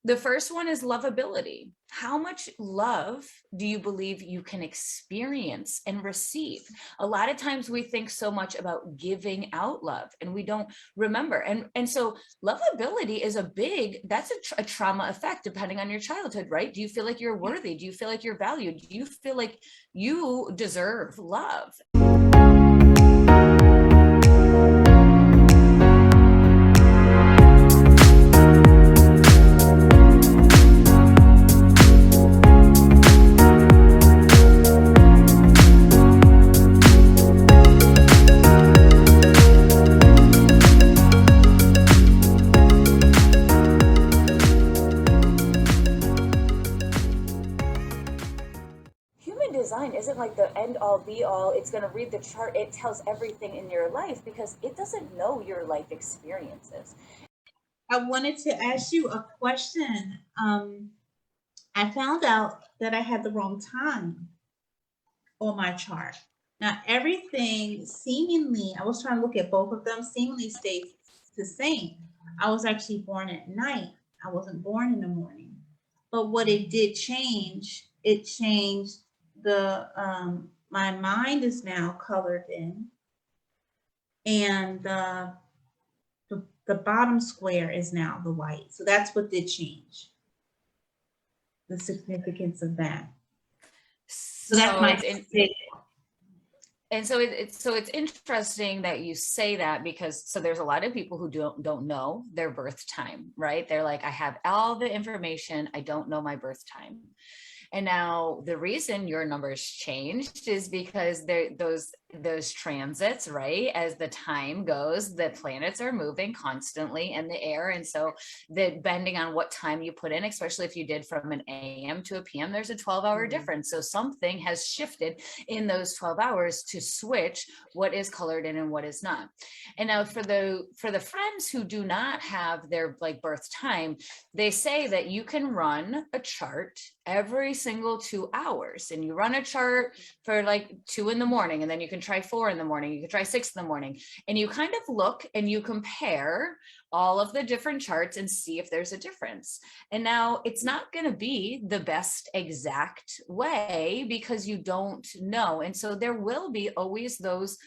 The first one is lovability. How much love do you believe you can experience and receive? A lot of times we think so much about giving out love and we don't remember. And so lovability is that's a trauma effect depending on your childhood, right? Do you feel like you're worthy? Do you feel like you're valued? Do you feel like you deserve love? Design isn't like the end all be all. It's going to read the chart. It tells everything in your life because it doesn't know your life experiences. I wanted to ask you a question. I found out that I had the wrong time on my chart. Now, everything seemingly, I was trying to look at both of them, seemingly stays the same. I was actually born at night. I wasn't born in the morning. But what it did change, it changed the my mind is now colored in, and the bottom square is now the white. So that's what did change. The significance of that. So that's my and so it's interesting that you say that, because so there's a lot of people who don't know their birth time, right? They're like, I have all the information, I don't know my birth time. And now the reason your numbers changed is because those transits, right? As the time goes, the planets are moving constantly in the air. And so depending on what time you put in, especially if you did from an AM to a PM, there's a 12-hour difference. So something has shifted in those 12 hours to switch what is colored in and what is not. And now for the friends who do not have their like birth time, they say that you can run a chart every single 2 hours, and you run a chart for like 2 in the morning, and then you can try 4 in the morning, you can try 6 in the morning, and you kind of look and you compare all of the different charts and see if there's a difference. And now it's not going to be the best exact way because you don't know. And so there will be always those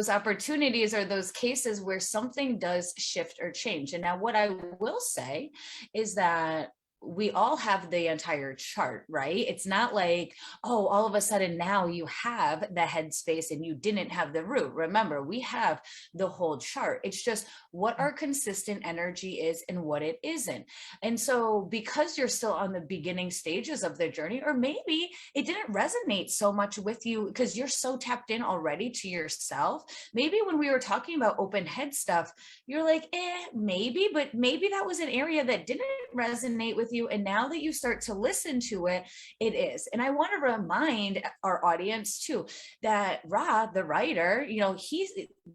opportunities or those cases where something does shift or change. And now what I will say is that we all have the entire chart, right? It's not like, oh, all of a sudden now you have the headspace and you didn't have the root. Remember, we have the whole chart. It's just what our consistent energy is and what it isn't. And so because you're still on the beginning stages of the journey, or maybe it didn't resonate so much with you because you're so tapped in already to yourself. Maybe when we were talking about open head stuff, you're like, maybe, but maybe that was an area that didn't resonate with you. And now that you start to listen to it, it is. And I want to remind our audience too, that Ra, the writer,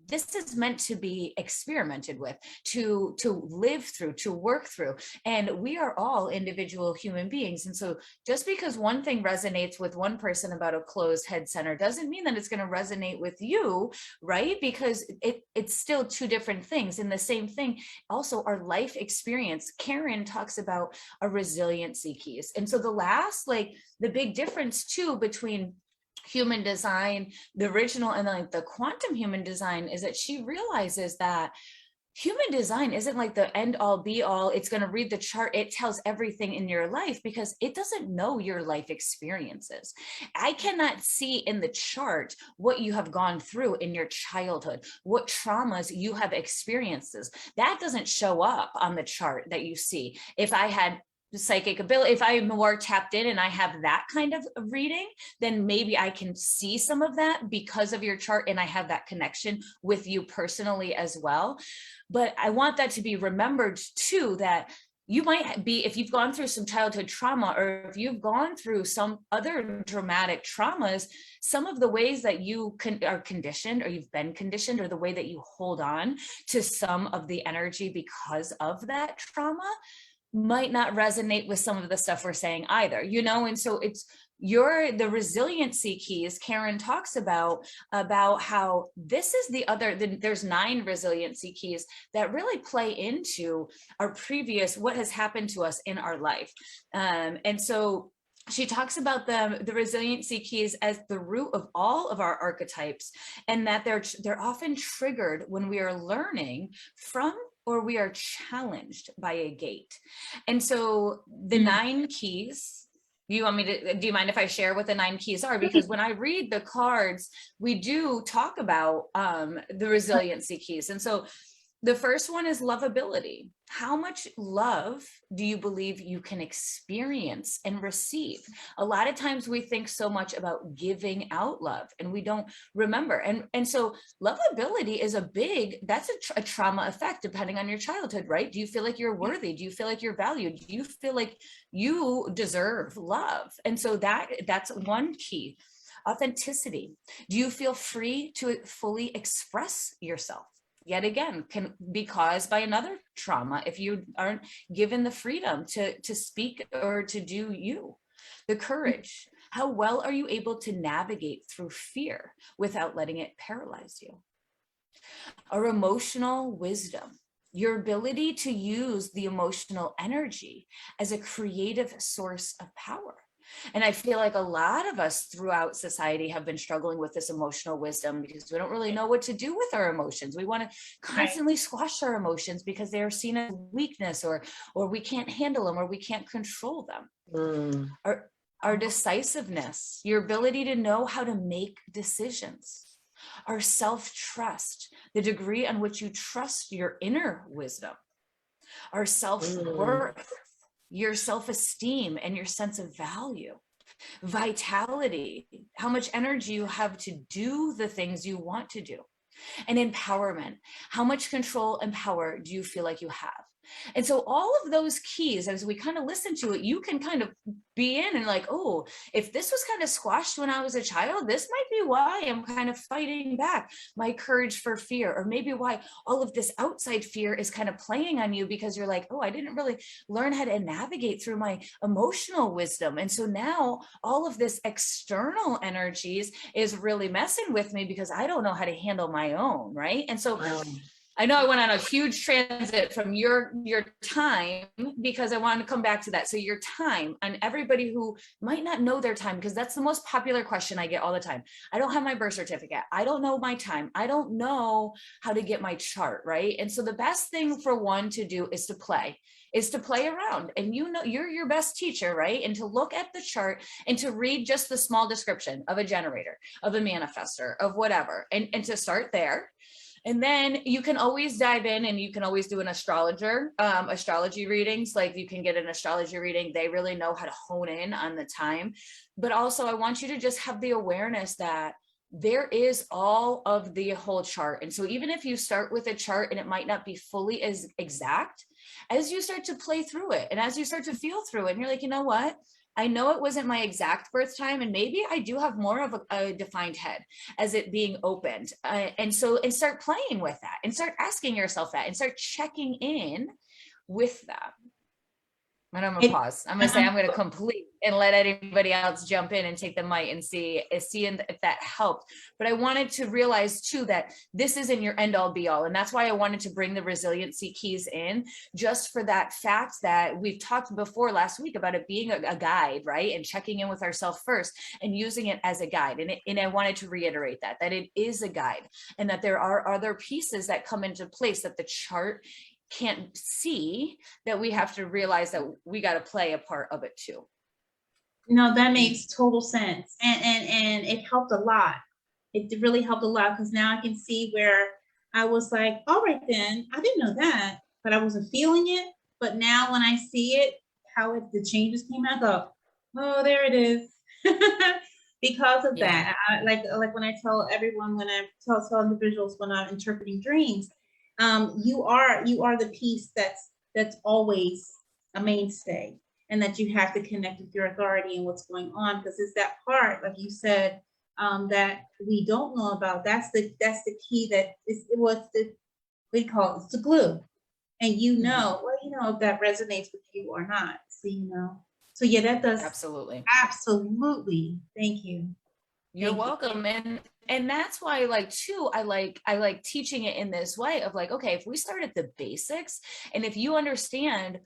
this is meant to be experimented with, to live through, to work through. And we are all individual human beings. And so just because one thing resonates with one person about a closed head center doesn't mean that it's going to resonate with you, right? Because it's still two different things. And the same thing, also our life experience. Karen talks about a resiliency keys. And so the big difference too between human design, the original, and like the quantum human design is that she realizes that human design isn't like the end all be all. It's going to read the chart. It tells everything in your life because it doesn't know your life experiences. I cannot see in the chart what you have gone through in your childhood, what traumas you have experienced. That doesn't show up on the chart that you see. If I had psychic ability, if I'm more tapped in and I have that kind of reading, then maybe I can see some of that because of your chart and I have that connection with you personally as well. But I want that to be remembered too, that you might be, if you've gone through some childhood trauma or if you've gone through some other traumatic traumas, some of the ways that you are conditioned or you've been conditioned, or the way that you hold on to some of the energy because of that trauma might not resonate with some of the stuff we're saying either, and so it's the resiliency keys, Karen talks about how this is there's 9 resiliency keys that really play into our previous, what has happened to us in our life. And so she talks about the resiliency keys as the root of all of our archetypes, and that they're often triggered when we are learning from or we are challenged by a gate. And so the 9 keys, do you mind if I share what the 9 keys are? Because when I read the cards, we do talk about the resiliency keys. And so the first one is lovability. How much love do you believe you can experience and receive? A lot of times we think so much about giving out love and we don't remember. And so lovability is that's a trauma effect depending on your childhood, right? Do you feel like you're worthy? Do you feel like you're valued? Do you feel like you deserve love? And so that's one key. Authenticity. Do you feel free to fully express yourself? Yet again, can be caused by another trauma if you aren't given the freedom to speak or to do you. The courage. How well are you able to navigate through fear without letting it paralyze you? Our emotional wisdom. Your ability to use the emotional energy as a creative source of power. And I feel like a lot of us throughout society have been struggling with this emotional wisdom because we don't really know what to do with our emotions. We want to constantly squash our emotions because they are seen as weakness, or we can't handle them, or we can't control them. Our decisiveness, your ability to know how to make decisions. Our self-trust, the degree on which you trust your inner wisdom. Our self-worth, your self-esteem and your sense of value. Vitality, how much energy you have to do the things you want to do. And empowerment, how much control and power do you feel like you have? And so all of those keys, as we kind of listen to it, you can kind of be in and like, oh, if this was kind of squashed when I was a child, this might be why I'm kind of fighting back my courage for fear, or maybe why all of this outside fear is kind of playing on you because you're like, oh, I didn't really learn how to navigate through my emotional wisdom. And so now all of this external energies is really messing with me because I don't know how to handle my own, right? And so I know I went on a huge transit from your time because I want to come back to that. So your time, and everybody who might not know their time, because that's the most popular question I get all the time. I don't have my birth certificate. I don't know my time. I don't know how to get my chart, right? And so the best thing for one to do is to play around, and you're your best teacher, right? And to look at the chart and to read just the small description of a generator, of a manifestor, of whatever, and to start there. And then you can always dive in, and you can always do an astrology readings. Like you can get an astrology reading. They really know how to hone in on the time. But also I want you to just have the awareness that there is all of the whole chart. And so even if you start with a chart and it might not be fully as exact, as you start to play through it and as you start to feel through it, and you're like, you know what? I know it wasn't my exact birth time, and maybe I do have more of a defined head as it being opened. And start playing with that, and start asking yourself that, and start checking in with that. And I'm gonna pause. I'm gonna say I'm gonna complete and let anybody else jump in and take the mic and see if that helped. But I wanted to realize too that this isn't your end all be all, and that's why I wanted to bring the resiliency keys in, just for that fact that we've talked before last week about it being a guide, right? And checking in with ourselves first and using it as a guide. And I wanted to reiterate that it is a guide, and that there are other pieces that come into place that the chart can't see, that we have to realize that we got to play a part of it too. No, that makes total sense. And it helped a lot. It really helped a lot, because now I can see where I was like, all right, then I didn't know that, but I wasn't feeling it. But now when I see it, the changes came out, I go, oh, there it is. Because of that, like when I tell everyone, when I tell individuals when I'm interpreting dreams, you are the piece that's always a mainstay, and that you have to connect with your authority and what's going on, because it's that part, like you said, that we don't know about. That's the key, that is what's we call it, it's the glue, and well, if that resonates with you or not. So So yeah, that does Absolutely. absolutely. Thank you. You're Thank you. welcome. And that's why, like, too, I like teaching it in this way of like, okay, if we start at the basics, and if you understand,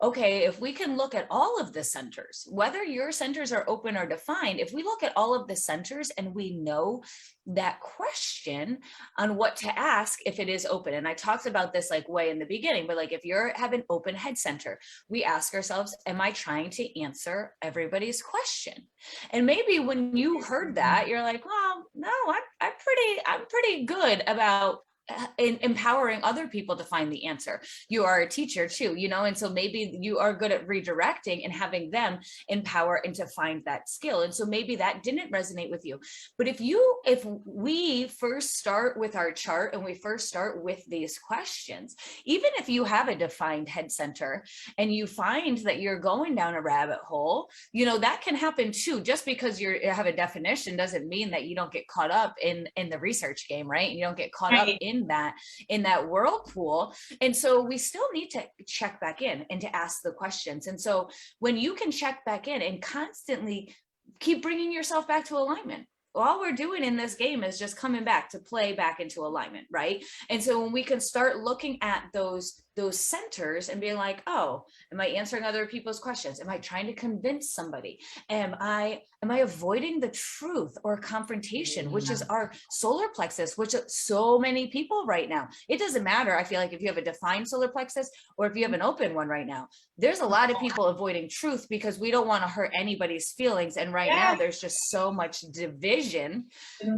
okay, if we can look at all of the centers, whether your centers are open or defined, if we look at all of the centers and we know that question on what to ask if it is open. And I talked about this like way in the beginning, but like if you're have an open head center, we ask ourselves, am I trying to answer everybody's question? And maybe when you heard that, you're like, well, no, I'm pretty good about in empowering other people to find the answer. You are a teacher too, you know, and so maybe you are good at redirecting and having them empower and to find that skill. And so maybe that didn't resonate with you. But if we first start with our chart and we first start with these questions, even if you have a defined head center and you find that you're going down a rabbit hole, you know, that can happen too. Just because you have a definition doesn't mean that you don't get caught up in the research game, right? You don't get caught up in that whirlpool. And so we still need to check back in and to ask the questions. And so when you can check back in and constantly keep bringing yourself back to alignment, all we're doing in this game is just coming back to play back into alignment, right? And so when we can start looking at those centers and being like, oh, am I answering other people's questions? Am I trying to convince somebody? Am I avoiding the truth or confrontation, which is our solar plexus, which so many people right now, it doesn't matter. I feel like if you have a defined solar plexus or if you have an open one right now, there's a lot of people avoiding truth because we don't want to hurt anybody's feelings. And right now there's just so much division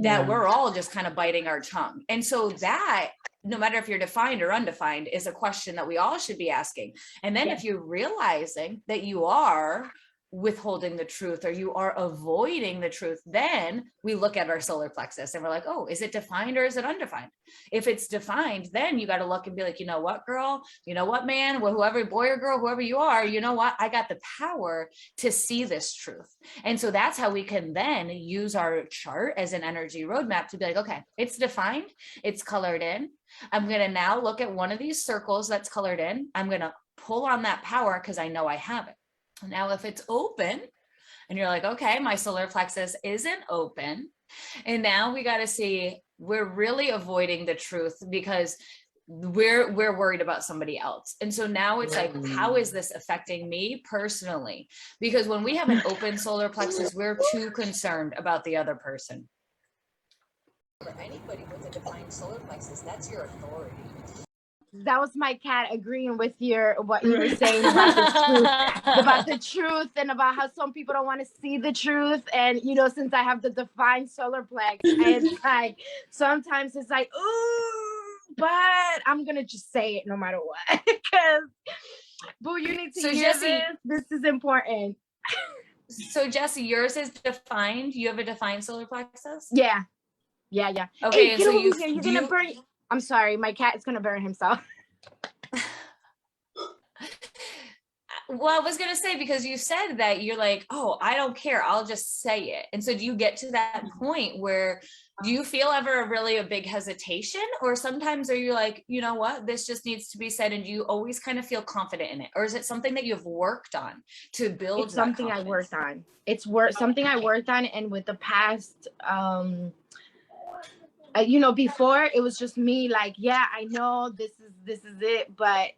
that we're all just kind of biting our tongue. And so that, no matter if you're defined or undefined, is a question that we all should be asking. And then if you're realizing that you are withholding the truth or you are avoiding the truth, then we look at our solar plexus and we're like, oh, is it defined or is it undefined? If it's defined, then you got to look and be like, you know what, girl, you know what, man, well, whoever, boy or girl, whoever you are, you know what, I got the power to see this truth. And so that's how we can then use our chart as an energy roadmap to be like, okay, it's defined, it's colored in. I'm going to now look at one of these circles that's colored in. I'm going to pull on that power because I know I have it. Now, if it's open and you're like, okay, my solar plexus isn't open. And now we got to see, we're really avoiding the truth because we're worried about somebody else. And so now it's like, how is this affecting me personally? Because when we have an open solar plexus, we're too concerned about the other person. For anybody with a defined solar plexus, that's your authority. That was my cat agreeing with what you were saying about the truth and about how some people don't want to see the truth. And you know, since I have the defined solar plex, it's like sometimes it's like, ooh, but I'm gonna just say it no matter what. Because boo, you need to hear Jessie, this is important. So Jessie, yours is defined. You have a defined solar plexus? Yeah. Okay, hey, and so you're gonna burn. I'm sorry, my cat is gonna burn himself. Well, I was gonna say, because you said that you're like, oh, I don't care, I'll just say it. And so do you get to that point where, do you feel ever really a big hesitation, or sometimes are you like, you know what, this just needs to be said, and do you always kind of feel confident in it? Or is it something that you've worked on to build? It's something I worked on. It's something I worked on, and with the past you know, before it was just me like, yeah, I know this is it, but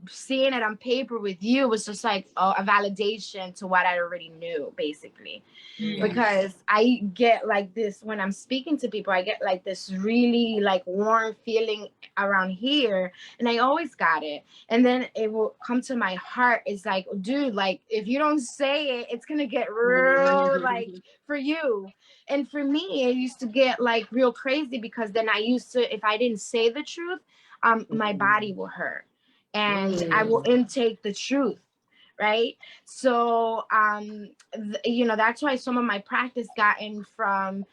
seeing it on paper with you was just like a validation to what I already knew, basically. Because I get like this when I'm speaking to people, I get like this really like warm feeling around here, and I always got it. And then it will come to my heart. It's like, dude, like if you don't say it, it's gonna get real like for you. And for me, it used to get like real crazy, because then I used to, if I didn't say the truth, my body will hurt. And I will intake the truth, right? So, you know, that's why some of my practice gotten from,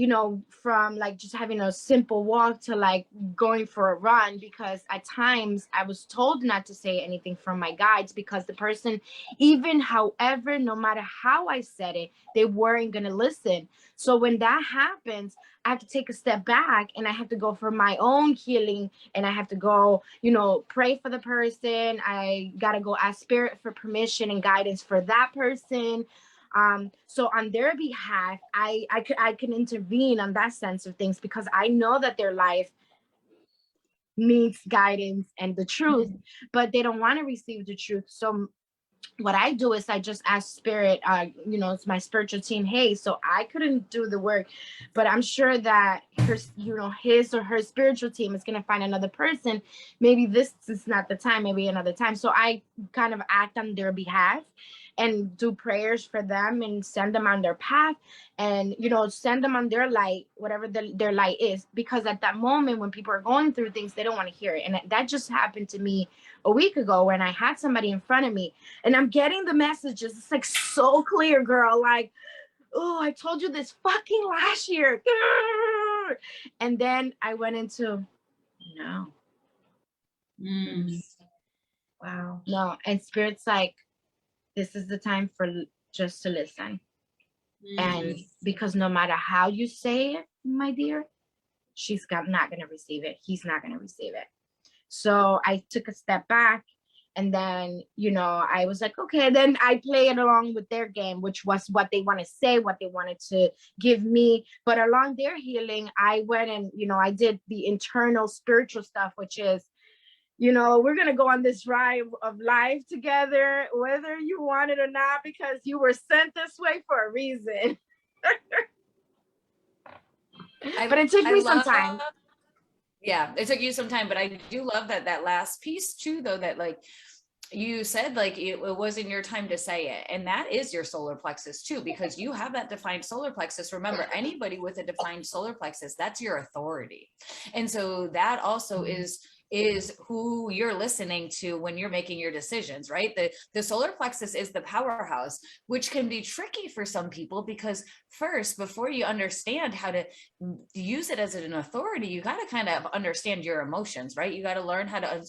you know, from like just having a simple walk to like going for a run, because at times I was told not to say anything from my guides because the person, even however, no matter how I said it, they weren't going to listen. So when that happens, I have to take a step back and I have to go for my own healing, and I have to go, you know, pray for the person. I got to go ask spirit for permission and guidance for that person. So on their behalf, I can intervene on that sense of things, because I know that their life needs guidance and the truth, but they don't want to receive the truth. So what I do is I just ask spirit, you know, it's my spiritual team. Hey, so I couldn't do the work, but I'm sure that her, you know, his or her spiritual team is going to find another person. Maybe this is not the time, maybe another time. So I kind of act on their behalf and do prayers for them and send them on their path, and, you know, send them on their light, whatever their light is, because at that moment when people are going through things, they don't want to hear it. And that just happened to me a week ago when I had somebody in front of me, and I'm getting the messages. It's like so clear, girl. Like, oh, I told you this fucking last year. And then I went into, no. Wow. No. And spirit's like, this is the time for just to listen. And because no matter how you say it, my dear, she's not going to receive it. He's not going to receive it. So I took a step back, and then, you know, I was like, okay, then I play it along with their game, which was what they want to say, what they wanted to give me. But along their healing, I went and, you know, I did the internal spiritual stuff, which is, you know, we're going to go on this ride of life together, whether you want it or not, because you were sent this way for a reason. But it took me some time. Yeah, it took you some time, but I do love that last piece too, though, that like you said, like it wasn't your time to say it. And that is your solar plexus too, because you have that defined solar plexus. Remember, anybody with a defined solar plexus, that's your authority. And so that also is who you're listening to when you're making your decisions, right? The solar plexus is the powerhouse, which can be tricky for some people, because first, before you understand how to use it as an authority, you got to kind of understand your emotions, right? You got to learn how to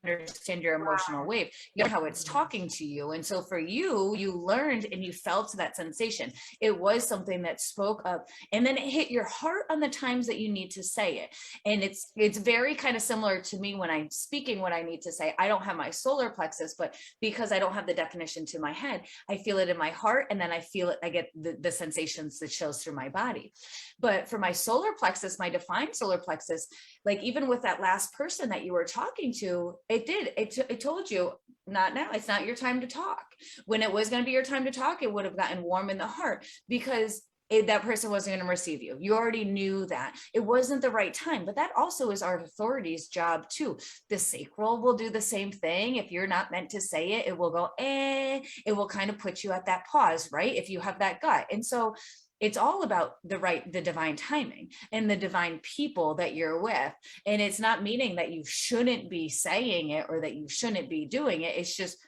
understand your emotional wave, you know, how it's talking to you. And so for you, you learned and you felt that sensation. It was something that spoke up, and then it hit your heart on the times that you need to say it. And it's very kind of similar to me when I'm speaking what I need to say. I don't have my solar plexus, but because I don't have the definition to my head, I feel it in my heart, and then I feel it, I get the sensations, the chills through my body. But for my solar plexus, my defined solar plexus, like even with that last person that you were talking to, it told you, not now, it's not your time to talk. When it was going to be your time to talk, it would have gotten warm in the heart, because that person wasn't going to receive you. You already knew that it wasn't the right time. But that also is our authority's job too. The sacral will do the same thing. If you're not meant to say it, it will go, it will kind of put you at that pause, right? If you have that gut. And so it's all about the divine timing and the divine people that you're with. And it's not meaning that you shouldn't be saying it or that you shouldn't be doing it. It's just,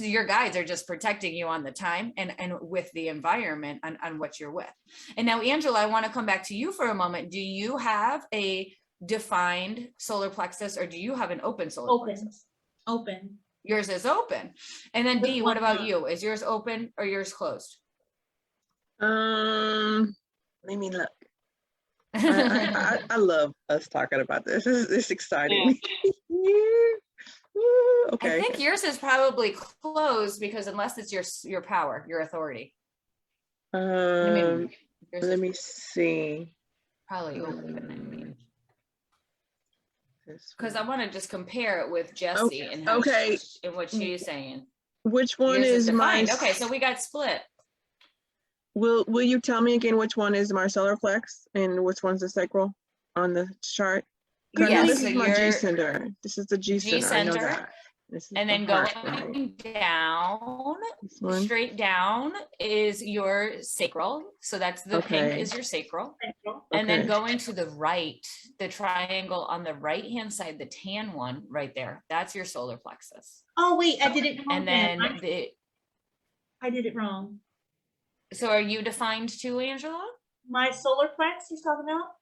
your guides are just protecting you on the time and with the environment on what you're with. And now, Angela, I want to come back to you for a moment. Do you have a defined solar plexus, or do you have an open solar plexus? Open. Yours is open. And then Dee, what about you? Is yours open or yours closed? Let me look. I love us talking about this. It's exciting. Okay. I think yours is probably closed, because unless it's your power, your authority. Let me see. Probably open, I mean. Because I want to just compare it with Jessie and how and what she's saying. Which one is mine? Okay, so we got split. Will you tell me again which one is my solar plex and which one's the sacral on the chart? Yes, this is my G center. This is the G center. I know that. And then going down, straight down is your sacral. So that's the pink is your sacral. And then going to the right, the triangle on the right hand side, the tan one right there, that's your solar plexus. Oh wait, I did it wrong. And then I did it wrong. So are you defined too, Angela? My solar plex you're talking about?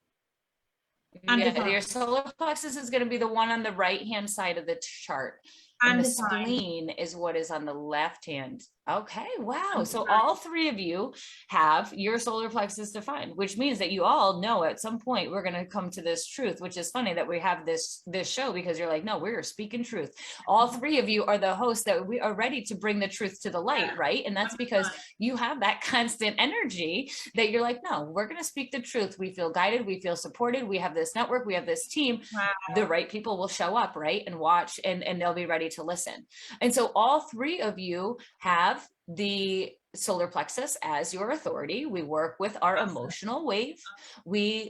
Yeah, your solar plexus is going to be the one on the right hand side of the chart. And the spleen is what is on the left hand. Okay, wow. So all three of you have your solar plexus defined, which means that you all know at some point we're going to come to this truth, which is funny that we have this show, because you're like, no, we're speaking truth. All three of you are the hosts that we are ready to bring the truth to the light, right? And that's because you have that constant energy that you're like, no, we're going to speak the truth. We feel guided. We feel supported. We have this network. We have this team. Wow. The right people will show up, right? And watch, and they'll be ready to listen. And so all three of you have the solar plexus as your authority. We work with our emotional wave.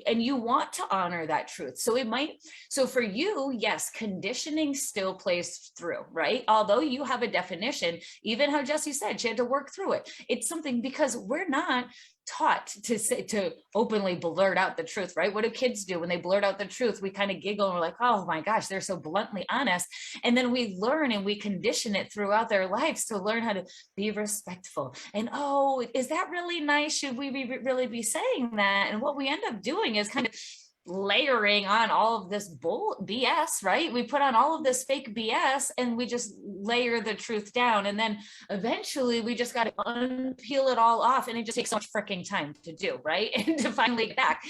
And you want to honor that truth. So for you, yes, conditioning still plays through, right? Although you have a definition, even how Jessie said, she had to work through it. It's something, because we're not taught to openly blurt out the truth, right? What do kids do when they blurt out the truth? We kind of giggle and we're like, oh my gosh, they're so bluntly honest. And then we learn and we condition it throughout their lives to learn how to be respectful. And oh, is that really nice? Should we really be saying that? And what we end up doing is kind of layering on all of this BS, right? We put on all of this fake BS and we just layer the truth down. And then eventually we just got to unpeel it all off. And it just takes so much freaking time to do, right? And to finally get back.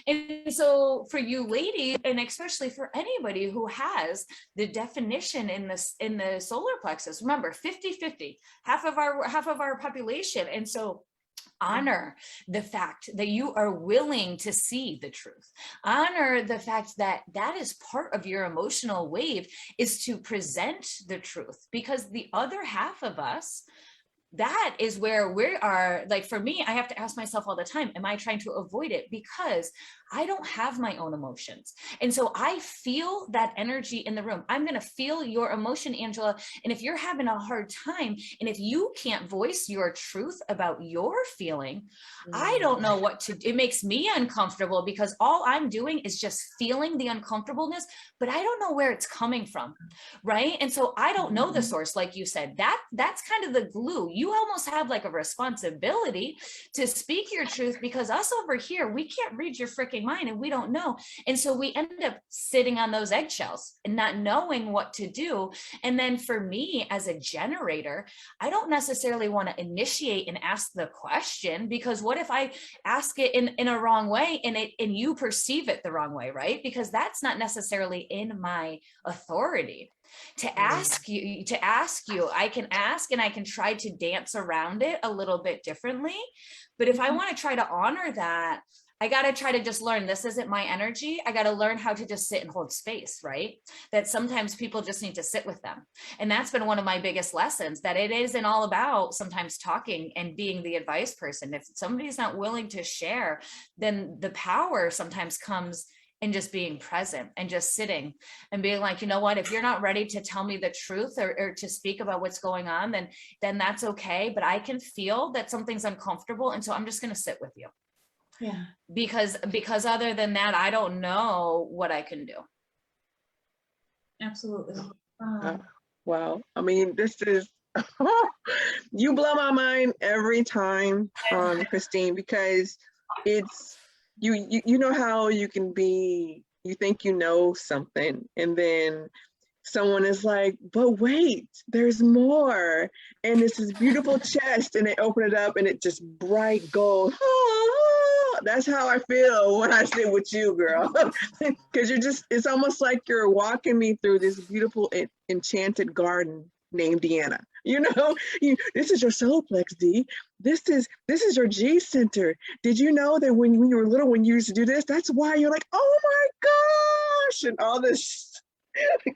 And so for you ladies, and especially for anybody who has the definition in the solar plexus, remember 50-50, half of our population. And so honor the fact that you are willing to see the truth. Honor the fact that that is part of your emotional wave, is to present the truth, because the other half of us, that is where we are. Like for me, I have to ask myself all the time, am I trying to avoid it? Because I don't have my own emotions. And so I feel that energy in the room. I'm going to feel your emotion, Angela. And if you're having a hard time, and if you can't voice your truth about your feeling, I don't know what to do. It makes me uncomfortable, because all I'm doing is just feeling the uncomfortableness, but I don't know where it's coming from. Right. And so I don't know the source. Like you said, that's kind of the glue. You almost have like a responsibility to speak your truth, because us over here, we can't read your freaking mind and we don't know. And so we end up sitting on those eggshells and not knowing what to do. And then for me as a generator, I don't necessarily want to initiate and ask the question, because what if I ask it in a wrong way and you perceive it the wrong way, right? Because that's not necessarily in my authority. To ask you, I can ask and I can try to dance around it a little bit differently. But if I want to try to honor that, I got to try to just learn, this isn't my energy. I got to learn how to just sit and hold space, right? That sometimes people just need to sit with them. And that's been one of my biggest lessons, that it isn't all about sometimes talking and being the advice person. If somebody's not willing to share, then the power sometimes comes in just being present and just sitting and being like, you know what, if you're not ready to tell me the truth or to speak about what's going on, then that's okay. But I can feel that something's uncomfortable. And so I'm just going to sit with you. Yeah. Because other than that, I don't know what I can do. Absolutely. Wow. I mean, this is, you blow my mind every time, Christine, because it's, you know how you can be, you think you know something, and then someone is like, but wait, there's more. And it's this beautiful chest, and they open it up and it just bright gold. That's how I feel when I sit with you, girl. Because it's almost like you're walking me through this beautiful enchanted garden named DeAnna. You know, this is your solar plex, D. This is your G center. Did you know that when you were little, when you used to do this, that's why you're like, oh my gosh, and all this.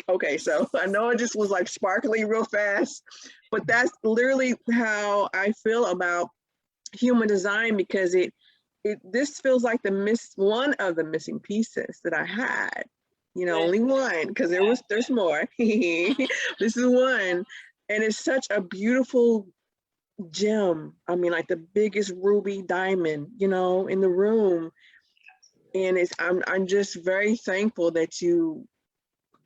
Okay, so I know it just was like sparkling real fast, but that's literally how I feel about human design, because this feels like one of the missing pieces that I had. You know, only one, because there's more. This is one, and it's such a beautiful gem. I mean, like the biggest ruby diamond, you know, in the room. And I'm just very thankful that you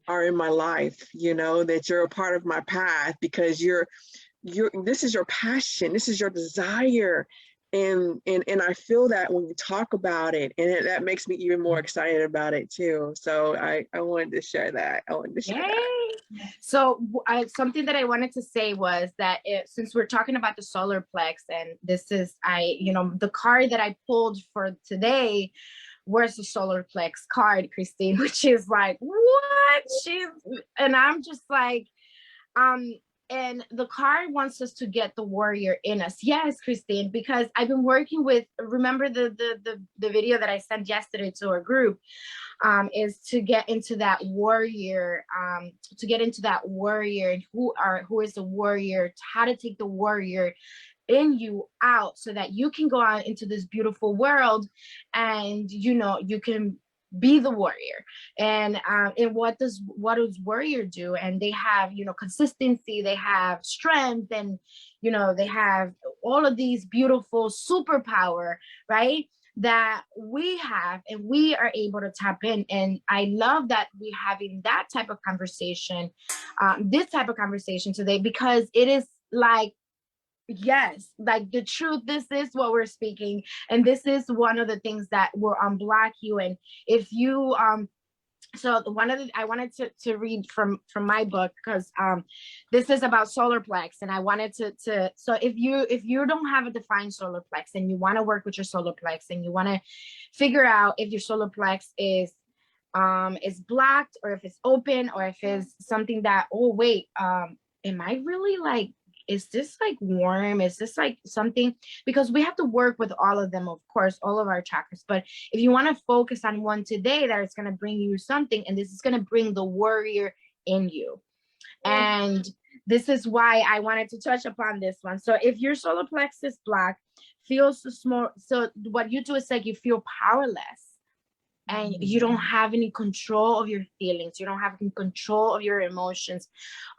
are in my life, you know, that you're a part of my path, because this is your passion, this is your desire. And I feel that when you talk about it, and that makes me even more excited about it too. So I wanted to share that. Yay. So something that I wanted to say was that since we're talking about the solar plex, and this is, the card that I pulled for today was the solar plex card, Christine, which is like, what? And I'm just like, and the card wants us to get the warrior in us. Yes, Christine, because I've been working with, remember the video that I sent yesterday to our group, is to get into that warrior, and who is the warrior, how to take the warrior in you out so that you can go out into this beautiful world and, you can be the warrior. And what does warrior do? And they have, consistency, they have strength, and, they have all of these beautiful superpower, right? That we have, and we are able to tap in. And I love that we're having that type of conversation, this type of conversation today, because it is like, yes, like the truth, this is what we're speaking. And this is one of the things that will unblock you. And if you, so I wanted to read from my book, because this is about solar plex, and I wanted to so if you don't have a defined solar plex and you want to work with your solar plex and you want to figure out if your solar plex is blocked, or if it's open, or if it's something that, oh wait, am I really like, is this like warm? Is this like something? Because we have to work with all of them, of course, all of our chakras. But if you want to focus on one today, that it's going to bring you something, and this is going to bring the warrior in you. And this is why I wanted to touch upon this one. So if your solar plexus block feels so small, so what you do is like you feel powerless. And you don't have any control of your feelings. You don't have any control of your emotions,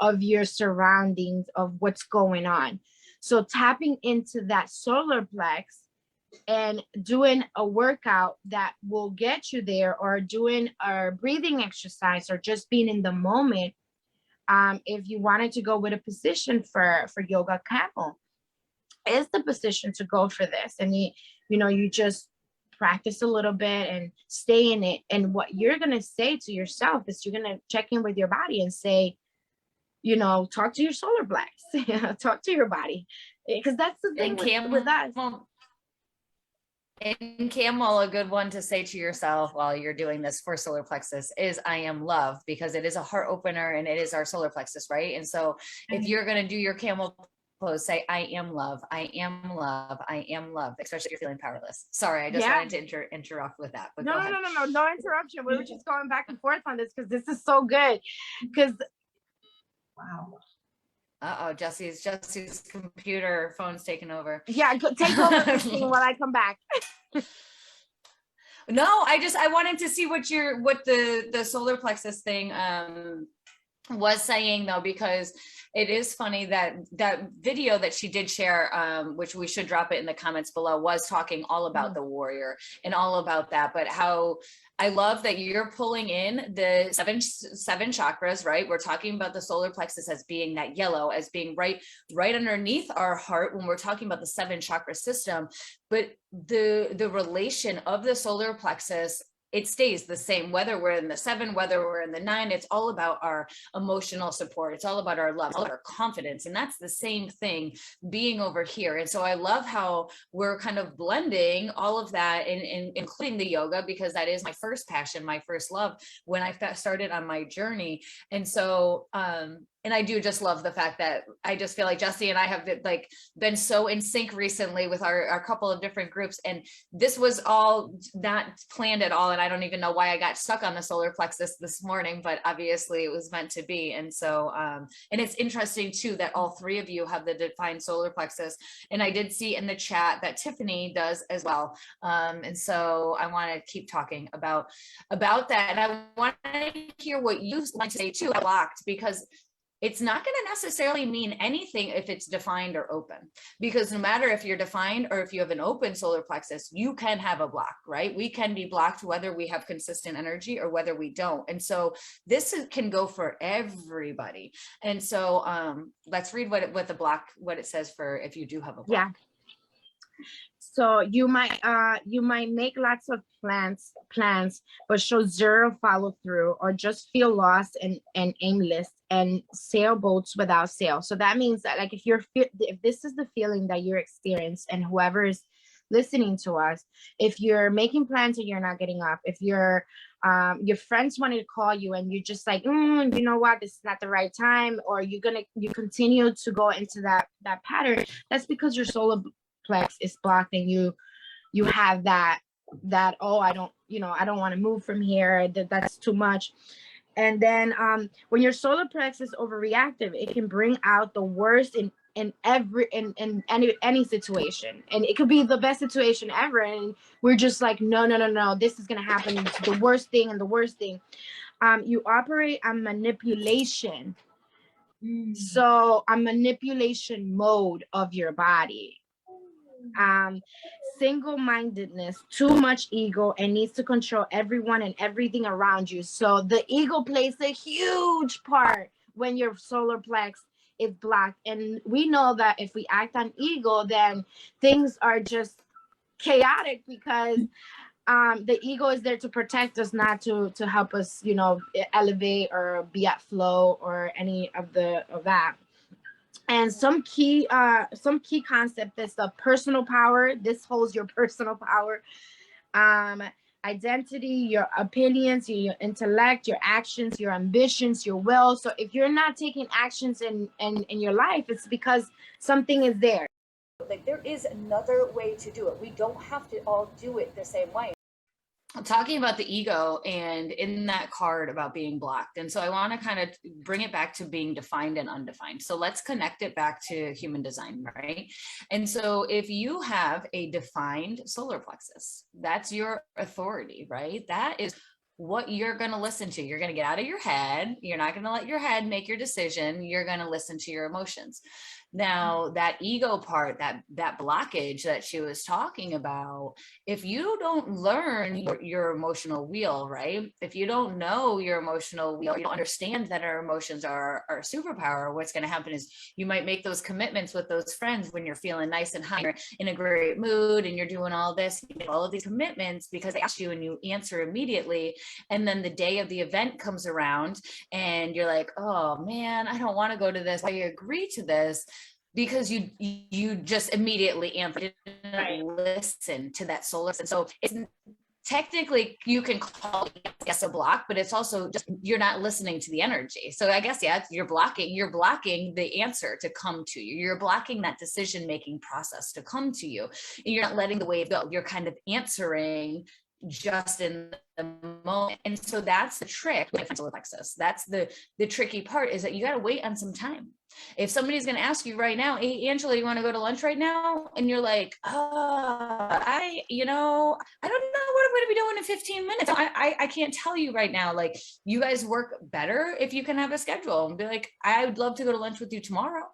of your surroundings, of what's going on. So tapping into that solar plex and doing a workout that will get you there, or doing a breathing exercise, or just being in the moment. If you wanted to go with a position for yoga, camel is the position to go for this. And you just practice a little bit and stay in it. And what you're going to say to yourself is you're going to check in with your body and say, talk to your solar plex, talk to your body. Because that's the thing with us. In Camel, a good one to say to yourself while you're doing this for solar plexus is I am love, because it is a heart opener and it is our solar plexus, right? And so if you're going to do your camel pose, say I am love, I am love, I am love, especially if you're feeling powerless. Sorry, I just wanted to interrupt with that. But no interruption. We were just going back and forth on this because this is so good. Because wow. Jesse's computer phone's taking over. Yeah, take over, Christine, while I come back. No, I wanted to see what the solar plexus thing was saying, though, because it is funny that video that she did share, which we should drop it in the comments below, was talking all about the warrior and all about that. But how I love that you're pulling in the seven chakras, right? We're talking about the solar plexus as being that yellow, as being right underneath our heart when we're talking about the 7 chakra system. But the relation of the solar plexus, it stays the same, whether we're in the 7, whether we're in the 9. It's all about our emotional support. It's all about our love, all our confidence. And that's the same thing being over here. And so I love how we're kind of blending all of that, including the yoga, because that is my first passion, my first love when I started on my journey. And so, and I do just love the fact that I just feel like Jesse and I have been so in sync recently with our couple of different groups. And this was all not planned at all. And I don't even know why I got stuck on the solar plexus this morning, but obviously it was meant to be. And so, and it's interesting too, that all 3 of you have the defined solar plexus. And I did see in the chat that Tiffany does as well. And so I want to keep talking about that. And I want to hear what you like to say too, blocked, because it's not going to necessarily mean anything if it's defined or open, because no matter if you're defined or if you have an open solar plexus, you can have a block, right? We can be blocked whether we have consistent energy or whether we don't. And so this can go for everybody. And so let's read what it says for if you do have a block. Yeah. So you might make lots of plans, but show zero follow through, or just feel lost and aimless, and sailboats without sail. So that means that, like, if this is the feeling that you're experiencing, and whoever is listening to us, if you're making plans and you're not getting up, if your friends wanted to call you and you're just like, you know what, this is not the right time, or you continue to go into that pattern, that's because your solar plex is blocked, and you have that oh, I don't want to move from here, that's too much. And then when your solar plex is overreactive, it can bring out the worst in any situation, and it could be the best situation ever, and we're just like, no, this is gonna happen, it's the worst thing and the worst thing. You operate on manipulation. So a manipulation mode of your body. Single-mindedness, too much ego, and needs to control everyone and everything around you. So the ego plays a huge part when your solar plex is blocked. And we know that if we act on ego, then things are just chaotic, because the ego is there to protect us, not to help us, elevate or be at flow or any of that. And some key concept is the personal power. This holds your personal power, identity, your opinions, your intellect, your actions, your ambitions, your will. So if you're not taking actions in your life, it's because something is there. Like, there is another way to do it. We don't have to all do it the same way. I'm talking about the ego, and in that card about being blocked. And so I want to kind of bring it back to being defined and undefined. So let's connect it back to human design, right? And so if you have a defined solar plexus, that's your authority, right? That is what you're going to listen to. You're going to get out of your head. You're not going to let your head make your decision. You're going to listen to your emotions. Now, that ego part, that blockage that she was talking about, if you don't learn your emotional wheel, right? If you don't know your emotional wheel, you don't understand that our emotions are our superpower, what's going to happen is you might make those commitments with those friends when you're feeling nice and high, you're in a great mood, and you're doing all this, you make all of these commitments because they ask you and you answer immediately. And then the day of the event comes around and you're like, oh man, I don't want to go to this. I agree to this. Because you just immediately answered, didn't listen to that solar. And so it's technically, you can call it a block, but it's also just you're not listening to the energy. So I guess, yeah, you're blocking the answer to come to you. You're blocking that decision-making process to come to you. And you're not letting the wave go. You're kind of answering just in the moment. And so that's the trick with solar plexus. That's the tricky part, is that you got to wait on some time. If somebody's going to ask you right now, hey, Angela, you want to go to lunch right now? And you're like, I don't know what I'm going to be doing in 15 minutes. I can't tell you right now. Like, you guys work better if you can have a schedule and be like, I would love to go to lunch with you tomorrow.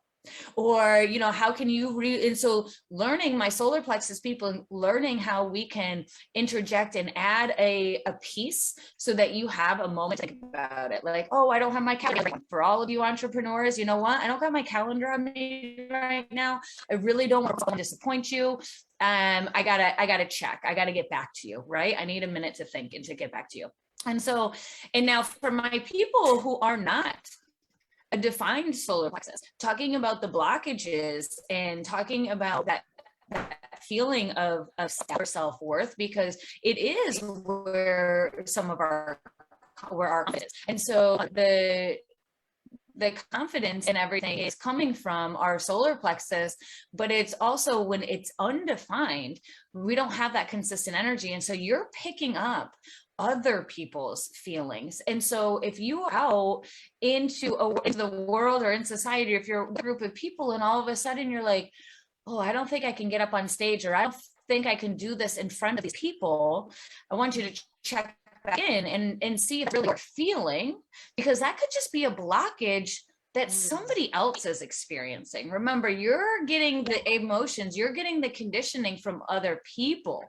Or, how can you and so learning my solar plexus people, learning how we can interject and add a piece so that you have a moment to think about it. Like, oh, I don't have my calendar. For all of you entrepreneurs, you know what? I don't got my calendar on me right now. I really don't want to disappoint you. I gotta check. I gotta get back to you, right? I need a minute to think and to get back to you. And now for my people who are not a defined solar plexus, talking about the blockages and talking about that feeling of self-worth, because it is where our confidence. And so the confidence and everything is coming from our solar plexus, but it's also when it's undefined, we don't have that consistent energy. And so you're picking up other people's feelings. And so if you are out into the world or in society, if you're a group of people and all of a sudden you're like, oh, I don't think I can get up on stage, or I don't think I can do this in front of these people, I want you to check back in and see if really you're feeling, because that could just be a blockage that somebody else is experiencing. Remember, you're getting the emotions, you're getting the conditioning from other people.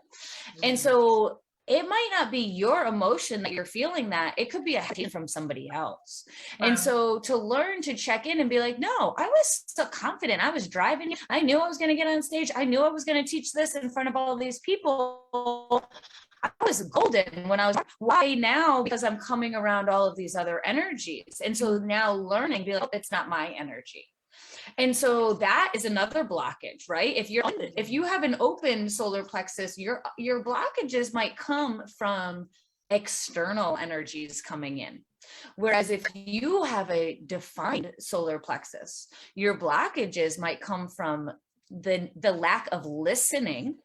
And so it might not be your emotion that you're feeling that. It could be a hint from somebody else. Wow. And so to learn to check in and be like, no, I was so confident. I was driving. I knew I was going to get on stage. I knew I was going to teach this in front of all these people. I was golden when I was, why now? Because I'm coming around all of these other energies. And so now learning, be like, oh, it's not my energy. And so that is another blockage, right? If you have an open solar plexus, your blockages might come from external energies coming in. Whereas if you have a defined solar plexus, your blockages might come from the lack of listening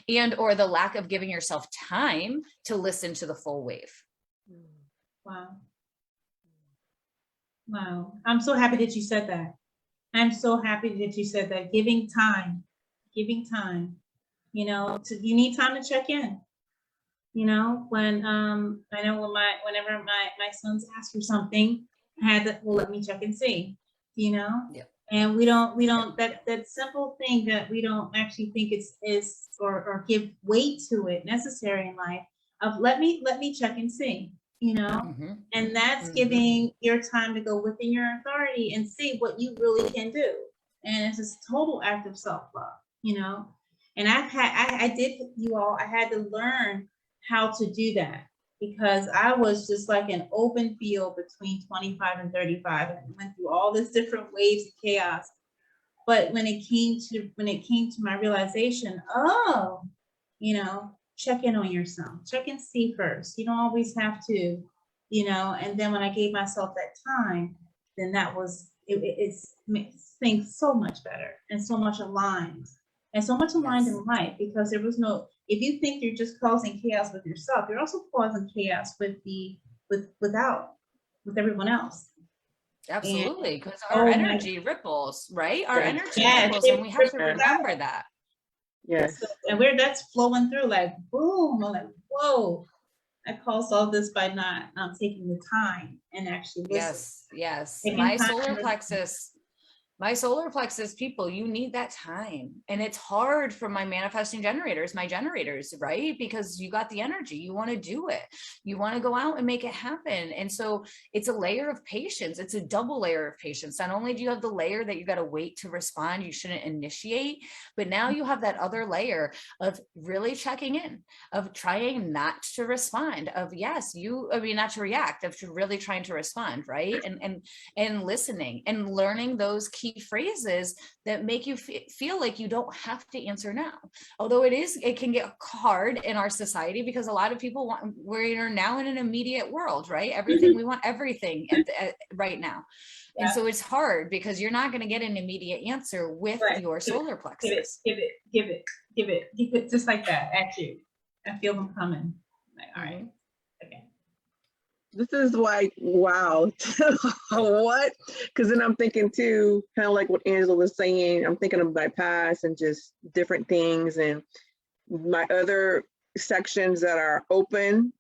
and or the lack of giving yourself time to listen to the full wave. Wow. Wow. I'm so happy that you said that. I'm so happy that you said that. Giving time, you know, you need time to check in. You know, when I know whenever my sons ask for something, I had to, well, let me check and see, you know. Yeah. And we don't that simple thing that we don't actually think is or give weight to it necessary in life of let me check and see, you know. Mm-hmm. And that's giving your time to go within your authority and see what you really can do. And it's this total act of self-love, you know. And I had to learn how to do that, because I was just like an open field between 25 and 35 and went through all these different waves of chaos. But when it came to my realization, oh, you know, check in on yourself, check and see first. You don't always have to, you know. And then when I gave myself that time, then that was, it makes things so much better and so much aligned. And so much aligned in life, because there was no, if you think you're just causing chaos with yourself, you're also causing chaos with everyone else. Absolutely, because our energy ripples, right? Our energy ripples, and we have to remember that. Yes. And that's flowing through like boom. I'm like, whoa. I caused all this by not taking the time and actually listening. Yes. Taking My solar plexus people, you need that time. And it's hard for my manifesting generators, right? Because you got the energy, you want to do it. You want to go out and make it happen. And so it's a layer of patience. It's a double layer of patience. Not only do you have the layer that you got to wait to respond, you shouldn't initiate, but now you have that other layer of really checking in, of trying not to respond, of not to react, of really trying to respond, right? And listening and learning those key phrases that make you feel like you don't have to answer now. Although it can get hard in our society, because a lot of people we're now in an immediate world, right? Everything, we want everything right now. And so it's hard because you're not going to get an immediate answer with your solar plexus. Give it just like that at you. I feel them coming. Like, all right. Okay. This is like, wow, what? Because then I'm thinking too, kind of like what Angela was saying, I'm thinking of my past and just different things and my other sections that are open,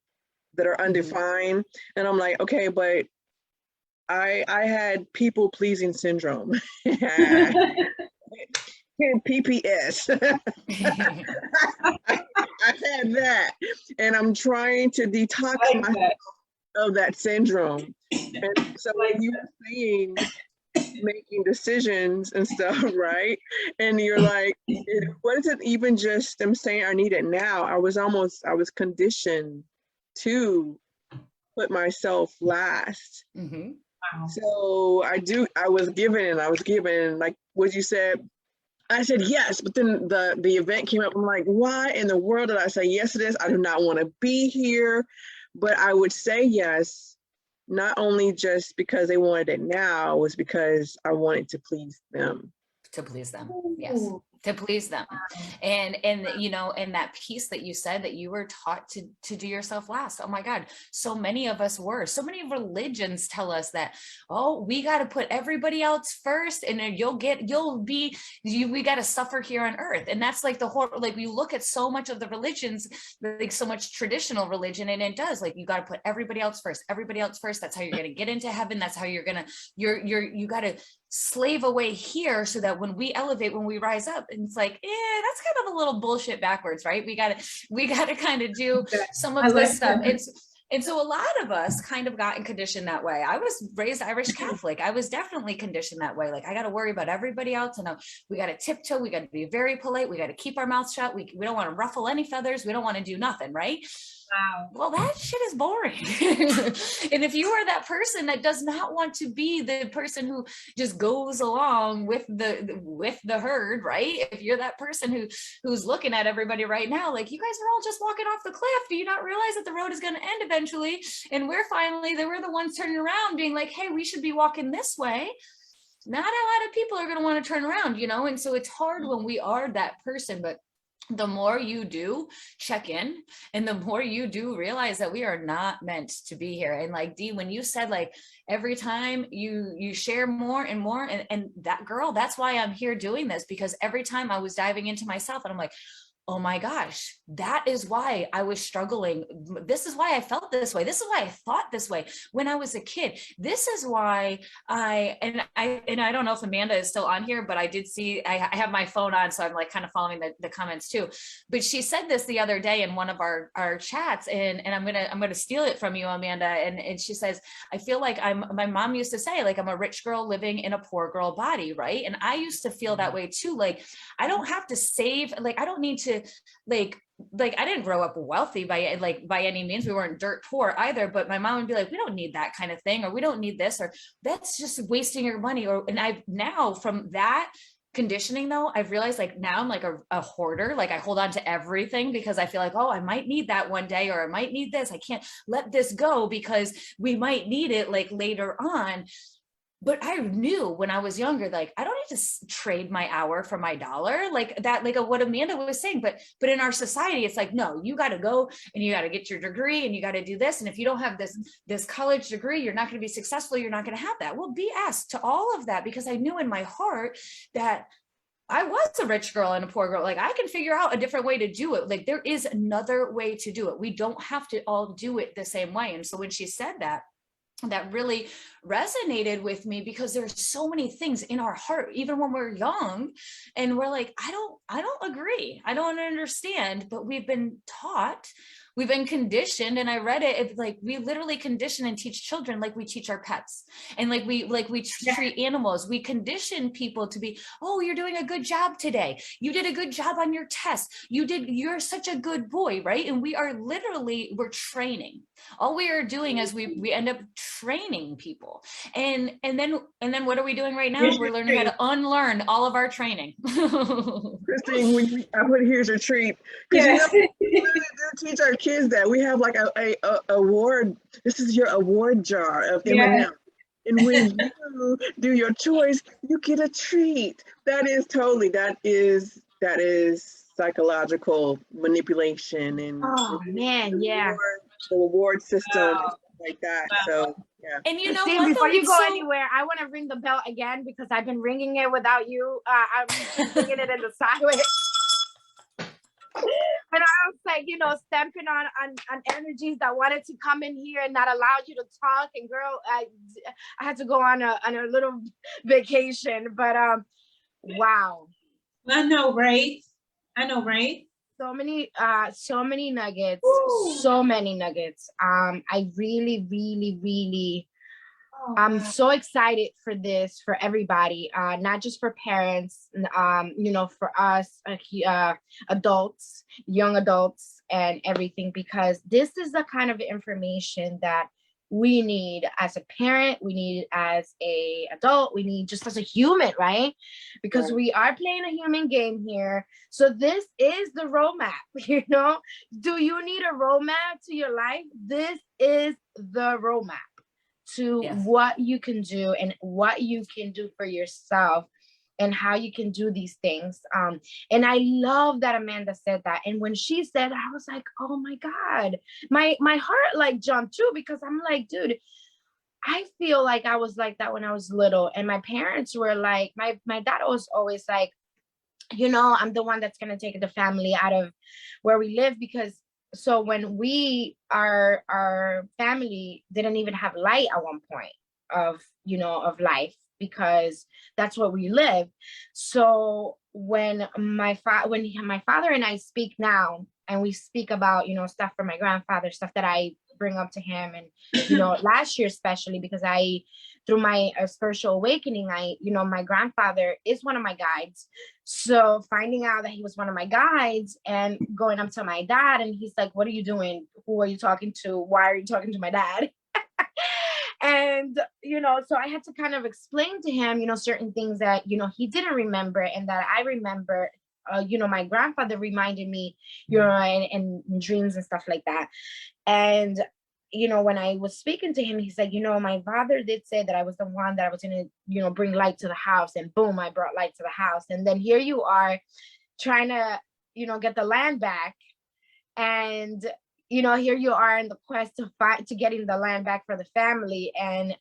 that are undefined. And I'm like, okay, but I had people pleasing syndrome. PPS. I had that. And I'm trying to detox myself of that syndrome. And so when you were saying making decisions and stuff, right? And you're like, what is it even just them saying I need it now? I was conditioned to put myself last. Mm-hmm. Wow. So I was given like what you said. I said yes, but then the event came up. I'm like, why in the world did I say yes to this? I do not want to be here. But I would say yes, not only just because they wanted it now, was because I wanted to please them. To please them, yes. To please them. And you know, and that piece that you said that you were taught to do yourself last. Oh my God, so many of us were. So many religions tell us that, oh, we got to put everybody else first, and then we got to suffer here on earth. And that's like the whole, like we look at so much of the religions, like so much traditional religion, and it does, like you got to put everybody else first. That's how you're going to get into heaven. That's how you got to slave away here so that when we elevate, when we rise up, and it's like, that's kind of a little bullshit backwards, right? We gotta kind of do some of this stuff. And so a lot of us kind of got conditioned that way. I was raised Irish Catholic. I was definitely conditioned that way. Like, I got to worry about everybody else. And we got to tiptoe. We got to be very polite. We got to keep our mouth shut. We don't want to ruffle any feathers. We don't want to do nothing, right? Wow. Well, that shit is boring. And if you are that person that does not want to be the person who just goes along with the herd, right? If you're that person who's looking at everybody right now, like, you guys are all just walking off the cliff. Do you not realize that the road is going to end eventually? And we're the ones turning around being like, hey, we should be walking this way. Not a lot of people are going to want to turn around, And so it's hard when we are that person, but the more you do check in and the more you do realize that we are not meant to be here. And like, Dee, when you said, like, every time you share more and more, and that girl, that's why I'm here doing this, because every time I was diving into myself and I'm like, oh my gosh, that is why I was struggling. This is why I felt this way. This is why I thought this way when I was a kid. This is why I don't know if Amanda is still on here, but I did see, I have my phone on, so I'm like kind of following the comments too. But she said this the other day in one of our chats, and I'm gonna steal it from you, Amanda. And she says, I feel like my mom used to say, like, I'm a rich girl living in a poor girl body, right? And I used to feel that way too. Like, I don't have to save, like, I don't need to, like I didn't grow up wealthy by any means. We weren't dirt poor either, but my mom would be like, we don't need that kind of thing, or we don't need this, or that's just wasting your money. And I've now, from that conditioning though, I've realized, like, now I'm like a hoarder. Like, I hold on to everything because I feel like, oh, I might need that one day, or I might need this. I can't let this go because we might need it, like, later on. But I knew when I was younger, like, I don't need to trade my hour for my dollar, like that, like what Amanda was saying. But in our society, it's like, no, you got to go and you got to get your degree and you got to do this. And if you don't have this college degree, you're not going to be successful. You're not going to have that. Well, BS to all of that, because I knew in my heart that I was a rich girl and a poor girl. Like, I can figure out a different way to do it. Like, there is another way to do it. We don't have to all do it the same way. And so when she said that really resonated with me, because there's so many things in our heart, even when we're young, and we're like, I don't agree. I don't understand, but we've been taught, we've been conditioned. And I read it, it's like, we literally condition and teach children like we teach our pets, and like we treat animals. We condition people to be, oh, you're doing a good job today. You did a good job on your test. You're such a good boy, right? And we're training. All we are doing is we end up training people. And then what are we doing right now? We're learning how to unlearn all of our training. Christine, I put here's your treat. Because we do teach our kids that. We have like a award. This is your award jar of M&M. And when you do your choice, you get a treat. That is psychological manipulation and the reward system and stuff like that. So yeah. And you know Steve, what, before you go anywhere, I want to ring the bell again, because I've been ringing it without you. I'm just ringing it in the silence. And I was like, stamping on energies that wanted to come in here and not allow you to talk. And girl, I had to go on a little vacation, but wow. I know, right? So many nuggets. Ooh. So many nuggets. I really, really, really, I'm so excited for this, for everybody, not just for parents, for us, adults, young adults and everything, because this is the kind of information that we need as a parent, we need as a adult, we need just as a human, right? Because we are playing a human game here. So this is the roadmap, Do you need a roadmap to your life? This is the roadmap to what you can do and what you can do for yourself and how you can do these things. And I love that Amanda said that. And when she said, I was like, oh my God, my heart like jumped too, because I'm like, dude, I feel like I was like that when I was little. And my parents were like, my dad was always like, I'm the one that's going to take the family out of where we live, because so when our family didn't even have light at one point of life, because that's what we live. So when my father and I speak now, and we speak about, you know, stuff from my grandfather, stuff that I bring up to him, and, you know, last year especially, because through my spiritual awakening, you know, my grandfather is one of my guides. So finding out that he was one of my guides and going up to my dad, and he's like, what are you doing? Who are you talking to? Why are you talking to my dad? And, you know, so I had to kind of explain to him, you know, certain things that, you know, he didn't remember and that I remember. You know, my grandfather reminded me, you know, and dreams and stuff like that. And, you know, when I was speaking to him, he said, you know, my father did say that I was the one that I was going to, you know, bring light to the house. And boom, I brought light to the house. And then here you are trying to, you know, get the land back. And, you know, here you are in the quest to getting the land back for the family. And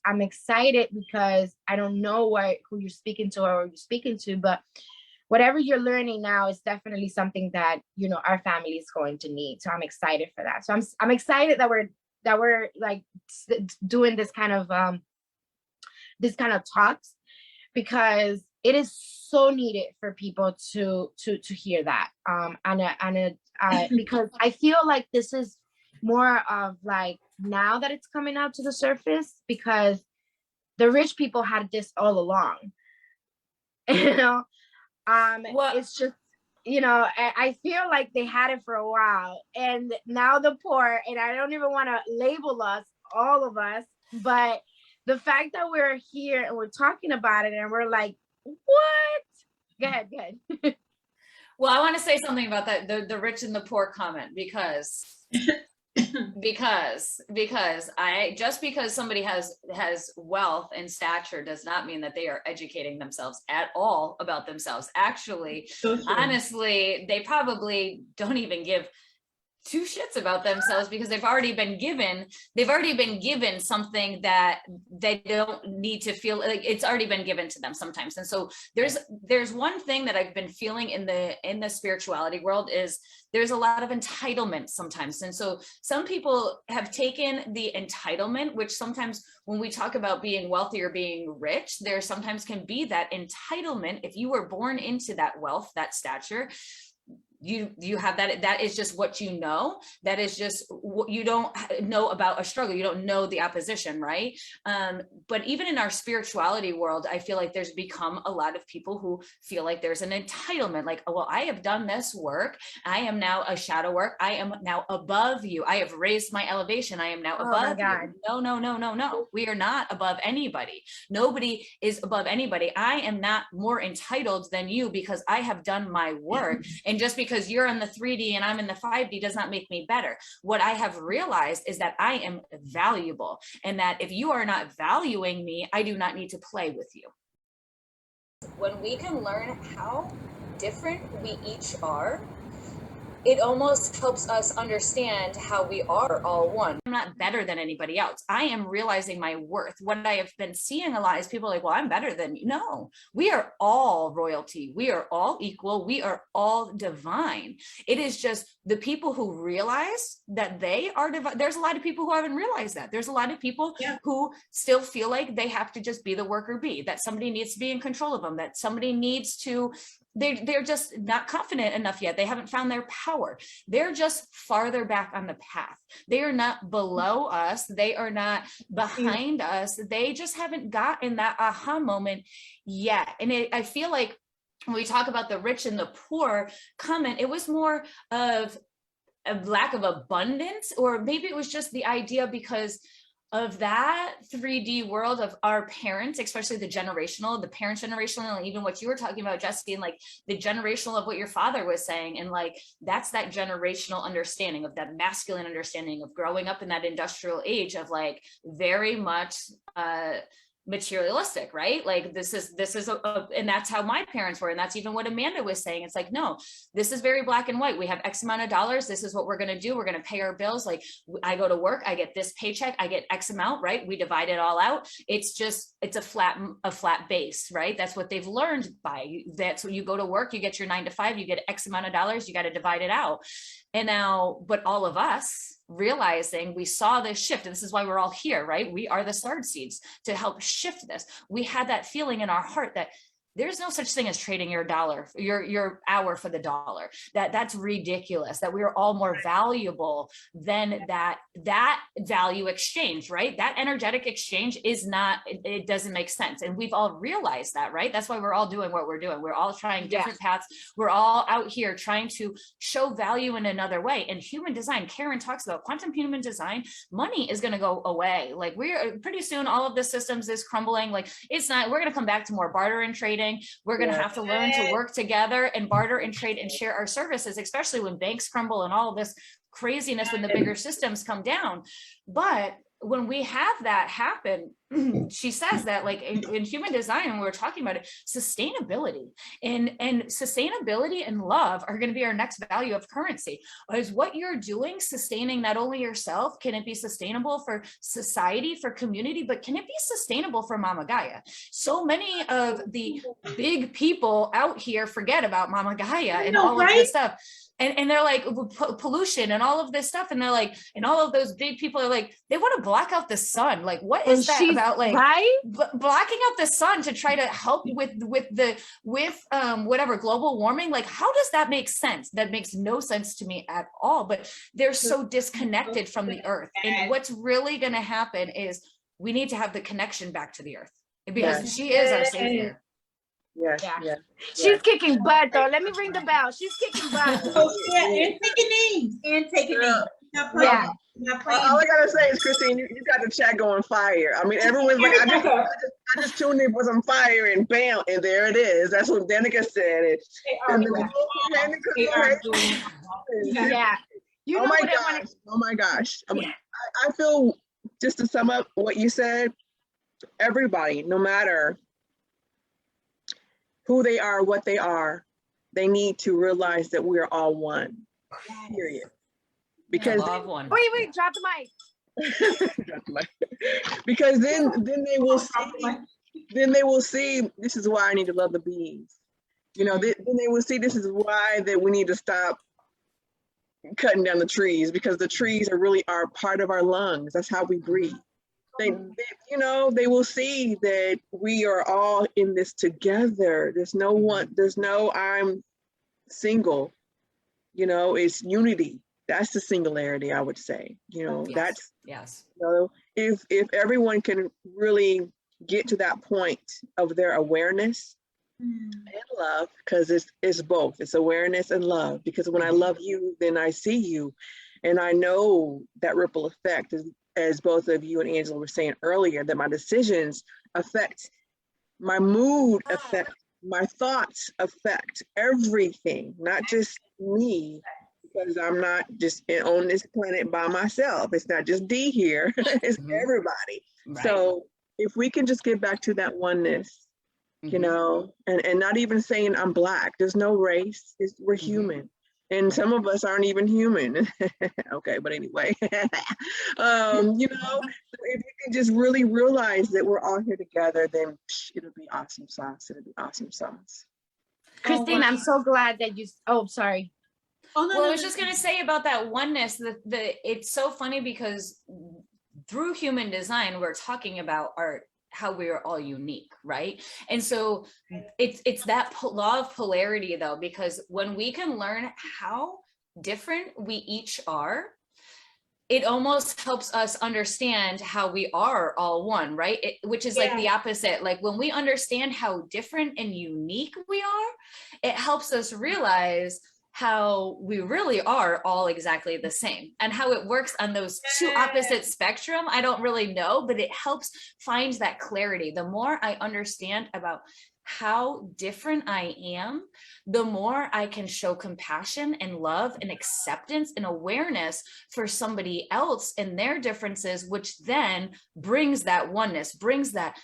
I'm excited because I don't know who you're speaking to or who you're speaking to, but whatever you're learning now is definitely something that, you know, our family is going to need. So I'm excited for that. So I'm excited that we're like doing this kind of talks, because it is so needed for people to hear that. Because I feel like this is more of like now that it's coming out to the surface, because the rich people had this all along, you know. It's just, you know, I feel like they had it for a while, and now the poor, and I don't even want to label us, all of us, but the fact that we're here and we're talking about it and we're like, what? Go ahead. Well, I want to say something about that, the rich and the poor comment, because because somebody has wealth and stature does not mean that they are educating themselves at all about themselves. Actually, honestly, they probably don't even give two shits about themselves, because they've already been given something that they don't need to feel like. It's already been given to them sometimes. And so there's one thing that I've been feeling in the spirituality world is there's a lot of entitlement sometimes. And so some people have taken the entitlement, which sometimes when we talk about being wealthy or being rich, there sometimes can be that entitlement. If you were born into that wealth, that stature, you have that is just what you know. That is just what you don't know about a struggle. You don't know the opposition, right? But even in our spirituality world, I feel like there's become a lot of people who feel like there's an entitlement, like, oh, well, I have done this work, I am now a shadow work, I am now above you, I have raised my elevation, I am now above you. No, we are not above anybody. Nobody is above anybody. I am not more entitled than you because I have done my work. And just because you're in the 3D and I'm in the 5D does not make me better. What I have realized is that I am valuable, and that if you are not valuing me, I do not need to play with you. When we can learn how different we each are, it almost helps us understand how we are all one. I'm not better than anybody else. I am realizing my worth. What I have been seeing a lot is people like, well, I'm better than you. No, we are all royalty. We are all equal. We are all divine. It is just the people who realize that they are divine. There's a lot of people who haven't realized that. There's a lot of people who still feel like they have to just be the worker bee, that somebody needs to be in control of them, that somebody needs to, they're just not confident enough yet. They haven't found their power. They're just farther back on the path. They are not below us. They are not behind us. They just haven't gotten that aha moment yet. And I feel like when we talk about the rich and the poor comment, it was more of a lack of abundance, or maybe it was just the idea because of that 3D world of our parents, especially the parents generational, and even what you were talking about, Jesse, and like the generational of what your father was saying. And like, that's that generational understanding of that masculine understanding of growing up in that industrial age of like very much, materialistic, right? Like this is and that's how my parents were. And that's even what Amanda was saying. It's like, no, this is very black and white. We have X amount of dollars. This is what we're going to do. We're going to pay our bills. Like I go to work, I get this paycheck, I get X amount, right? We divide it all out. It's a flat base, right? That's what they've learned by. That's when you go to work, you get your 9 to 5, you get X amount of dollars, you got to divide it out. And now, but all of us realizing, we saw this shift, and this is why we're all here, right? We are the star seeds to help shift this. We had that feeling in our heart that there's no such thing as trading your dollar, your hour for the dollar. That's ridiculous. That we are all more valuable than that value exchange, right? That energetic exchange is not, it doesn't make sense. And we've all realized that, right? That's why we're all doing what we're doing. We're all trying different paths. We're all out here trying to show value in another way. And human design, Karen talks about quantum human design, money is going to go away. Like, we're pretty soon, all of the systems is crumbling. Like, it's not, we're going to come back to more barter and trading. We're going to have to learn to work together and barter and trade and share our services, especially when banks crumble and all of this craziness when the bigger systems come down. But when we have that happen, she says that, like, in human design, when we're talking about it, sustainability and sustainability and love are going to be our next value of currency. Is what you're doing sustaining not only yourself? Can it be sustainable for society, for community, but can it be sustainable for Mama Gaia? So many of the big people out here forget about Mama Gaia and all of this stuff. And they're like, pollution and all of this stuff. And they're like, and all of those big people are like, they want to block out the sun. Like, what is that about? Like, blocking out the sun to try to help with whatever global warming. Like, how does that make sense? That makes no sense to me at all. But they're so disconnected from the earth. And what's really going to happen is we need to have the connection back to the earth, because she is our savior. Yes, Yeah. yes. She's kicking butt, though. Let me ring the bell. She's kicking butt. And taking names. Yeah. All I gotta say is, Christine, you got the chat going fire. I mean, everyone's like, I just tuned in for some fire, and bam, and there it is. That's what Danica said. Yeah. You know oh my what gosh! Oh my gosh! I feel, just to sum up what you said, everybody, no matter who they are, what they are, they need to realize that we are all one. Period. Because one. Wait, drop the mic. Because then they will see, this is why I need to love the bees. You know, then they will see, this is why that we need to stop cutting down the trees, because the trees are really part of our lungs. That's how we breathe. They will see that we are all in this together. There's no I'm single, it's unity. That's the singularity, I would say. That's, if everyone can really get to that point of their awareness and love, because it's both, it's awareness and love. Because when I love you, then I see you, and I know that ripple effect is, as both of you and Angela were saying earlier, that my decisions affect my mood, affect my thoughts, affect everything, not just me, because I'm not just on this planet by myself. It's not just D here, it's everybody. Right. So if we can just get back to that oneness, and not even saying I'm Black, there's no race, we're human. And some of us aren't even human. Okay, but anyway, if we can just really realize that we're all here together, then it'll be awesome sauce. It'll be awesome sauce. Christine, I'm so glad that you, sorry. I was just going to say about that oneness, it's so funny because through human design, we're talking about how we are all unique, right? And so it's that law of polarity, though, because when we can learn how different we each are, it almost helps us understand how we are all one, right? Which is like the opposite. Like, when we understand how different and unique we are, it helps us realize how we really are all exactly the same. And how it works on those two opposite spectrum, I don't really know, but it helps find that clarity. The more I understand about how different I am, the more I can show compassion and love and acceptance and awareness for somebody else and their differences, which then brings that oneness, brings that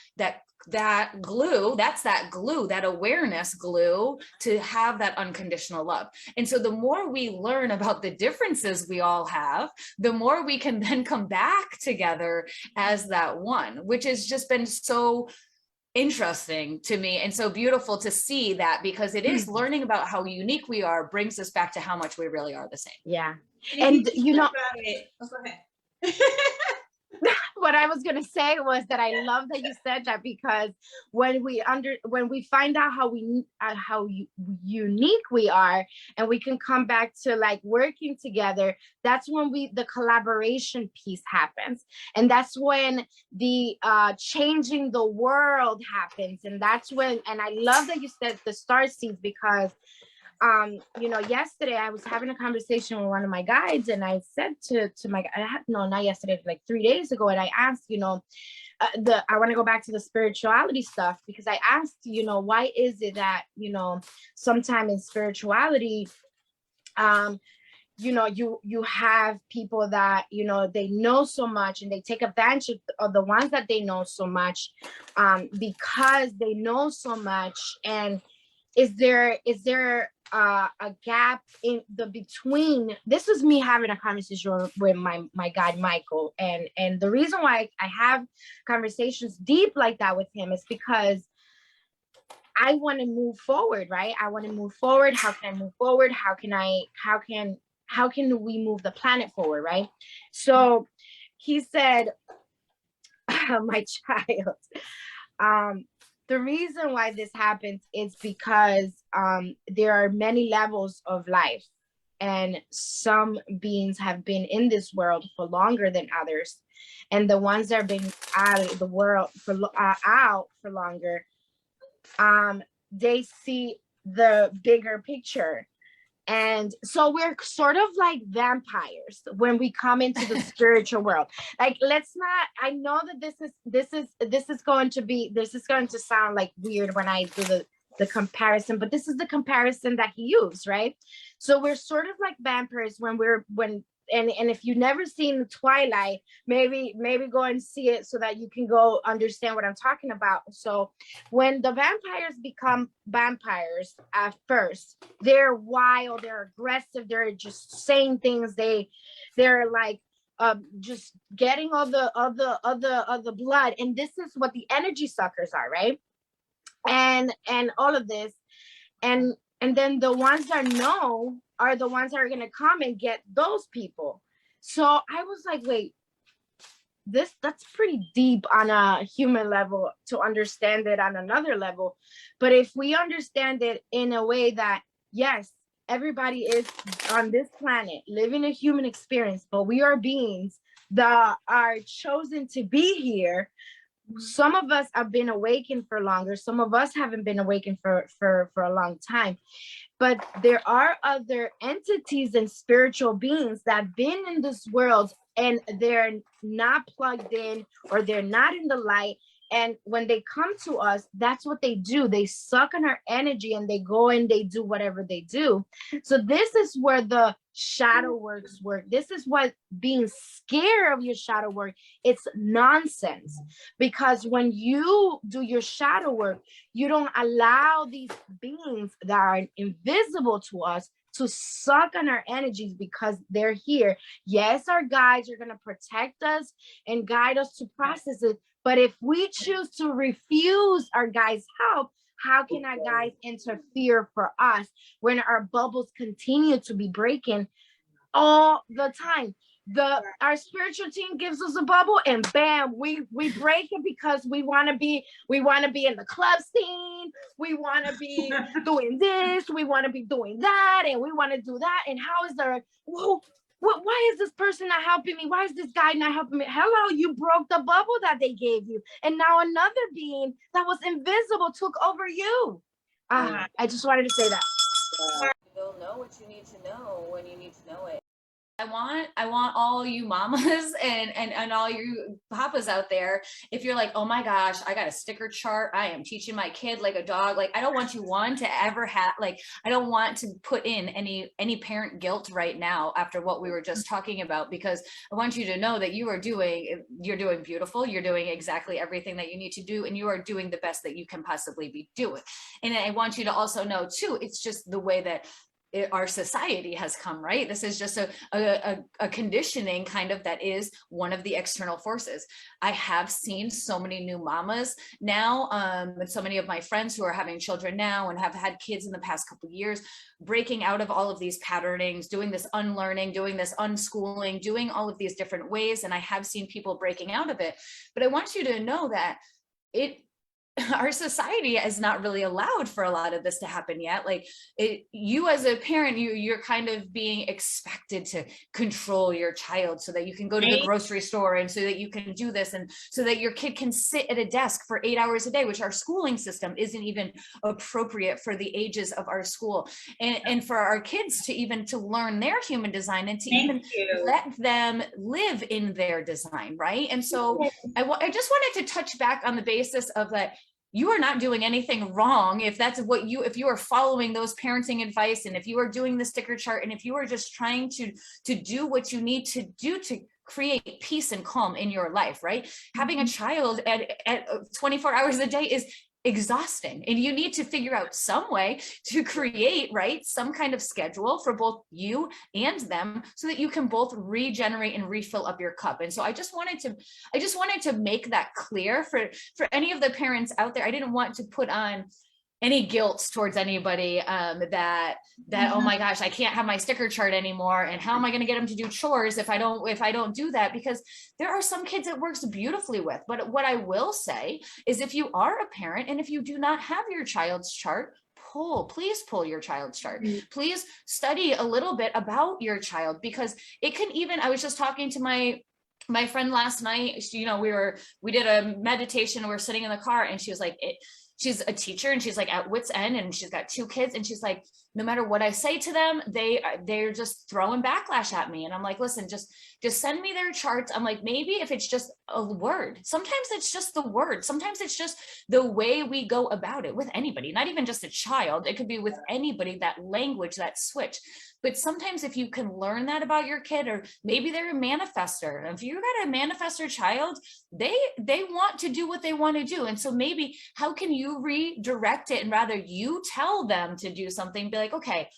glue, that awareness glue to have that unconditional love. And so the more we learn about the differences we all have, the more we can then come back together as that one, which has just been so interesting to me and so beautiful to see that, because it is learning about how unique we are brings us back to how much we really are the same. Yeah. And And you know, about it. Oh, go ahead. what I was gonna say was that I love that you said that, because when we find out how unique we are, and we can come back to like working together, that's when the collaboration piece happens, and that's when the changing the world happens, and that's when, and I love that you said the star seeds, because you know, yesterday I was having a conversation with one of my guides, and I said to my, not yesterday, like 3 days ago, and I asked, you know, I want to go back to the spirituality stuff, because I asked, you know, why is it that, you know, sometime in spirituality, you know, you have people that, you know, they know so much, and they take advantage of the ones that they know so much, because they know so much. And is there a gap in the between? This is me having a conversation with my guy Michael, and the reason why I have conversations deep like that with him is because I want to move forward, right? I want to move forward. How can I move forward? How can we move the planet forward, right? So he said, my child, the reason why this happens is because there are many levels of life, and some beings have been in this world for longer than others, and the ones that have been out of the world out for longer, they see the bigger picture. And so we're sort of like vampires when we come into the spiritual world. Like, let's not, I know that this is going to sound like weird when I do the comparison, but this is the comparison that he used, right? So we're sort of like vampires and if you've never seen Twilight, maybe go and see it so that you can go understand what I'm talking about. So when the vampires become vampires at first, they're wild, they're aggressive, they're just saying things, they're like just getting all the blood, and this is what the energy suckers are, right? And all of this, and then the ones that know are the ones that are going to come and get those people. So I was like, wait, that's pretty deep on a human level to understand it on another level. But if we understand it in a way that, yes, everybody is on this planet living a human experience, but we are beings that are chosen to be here. Some of us have been awakened for longer. Some of us haven't been awakened for a long time. But there are other entities and spiritual beings that have been in this world, and they're not plugged in, or they're not in the light. And when they come to us, that's what they do. They suck on our energy, and they go and they do whatever they do. So this is where the shadow works work. This is what being scared of your shadow work, it's nonsense. Because when you do your shadow work, you don't allow these beings that are invisible to us to suck on our energies, because they're here. Yes, our guides are going to protect us and guide us to process it. But if we choose to refuse our guides' help, how can our guides interfere for us when our bubbles continue to be breaking all the time? Our spiritual team gives us a bubble, and bam, we break it, because we want to be in the club scene, we want to be doing this, we want to be doing that, and we want to do that. And how is there? Whoa, why is this person not helping me? Why is this guy not helping me? Hello, you broke the bubble that they gave you, and now another being that was invisible took over you. I just wanted to say that. You'll know what you need to know when you need to know it. I want all you mamas and all you papas out there, if you're like, oh my gosh, I got a sticker chart, I am teaching my kid like a dog, like I don't want you to ever have, like, I don't want to put in any parent guilt right now after what we were just talking about, because I want you to know that you're doing beautiful, you're doing exactly everything that you need to do, and you are doing the best that you can possibly be doing. And I want you to also know too, it's just the way that our society has come, right? This is just a conditioning kind of that is one of the external forces. I have seen so many new mamas now, and so many of my friends who are having children now and have had kids in the past couple of years, breaking out of all of these patternings, doing this unlearning, doing this unschooling, doing all of these different ways. And I have seen people breaking out of it. But I want you to know that our society has not really allowed for a lot of this to happen yet. Like you as a parent, you're kind of being expected to control your child so that you can go to the grocery store and so that you can do this and so that your kid can sit at a desk for 8 hours a day, which our schooling system isn't even appropriate for the ages of our school. And for our kids to learn their human design and to let them live in their design, right? And so I just wanted to touch back on the basis of that. You are not doing anything wrong if that's what if you are following those parenting advice, and if you are doing the sticker chart, and if you are just trying to do what you need to do to create peace and calm in your life, right? Having a child at 24 hours a day is exhausting, and you need to figure out some way to create, right, some kind of schedule for both you and them so that you can both regenerate and refill up your cup. And so I just wanted to make that clear for any of the parents out there. I didn't want to put on any guilt towards anybody that oh my gosh, I can't have my sticker chart anymore, and how am I going to get them to do chores if I don't do that? Because there are some kids it works beautifully with. But what I will say is, if you are a parent and if you do not have your child's chart, please pull your child's chart. Please study a little bit about your child, because it can even, I was just talking to my friend last night, we did a meditation, we were sitting in the car, and she was like, she's a teacher and she's like at wit's end, and she's got 2 kids, and she's like, no matter what I say to them, they're just throwing backlash at me. And I'm like, listen, just send me their charts. I'm like, maybe if it's just a word, sometimes it's just the word. Sometimes it's just the way we go about it with anybody, not even just a child. It could be with anybody, that language, that switch. But sometimes if you can learn that about your kid, or maybe they're a manifester. If you've got a manifester child, they want to do what they want to do. And so maybe how can you redirect it, and rather you tell them to do something, be like, okay,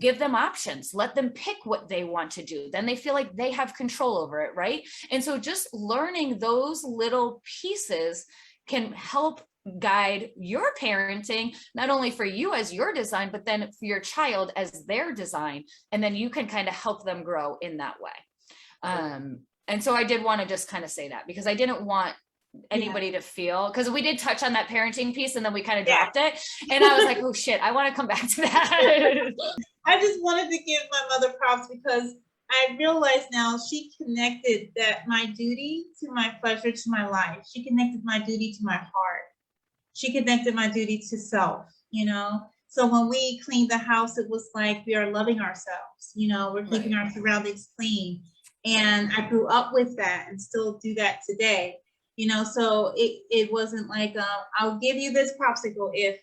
give them options, let them pick what they want to do. Then they feel like they have control over it, right? And so just learning those little pieces can help guide your parenting, not only for you as your design, but then for your child as their design. And then you can kind of help them grow in that way. And so I did want to just kind of say that, because I didn't want anybody to feel, because we did touch on that parenting piece and then we kind of dropped it. And I was like, oh shit, I want to come back to that. I just wanted to give my mother props, because I realize now she connected that my duty to my pleasure to my life. She connected my duty to my heart. She connected my duty to self, So when we cleaned the house, it was like we are loving ourselves, we're keeping our surroundings clean. And I grew up with that and still do that today, so it wasn't like, I'll give you this popsicle if,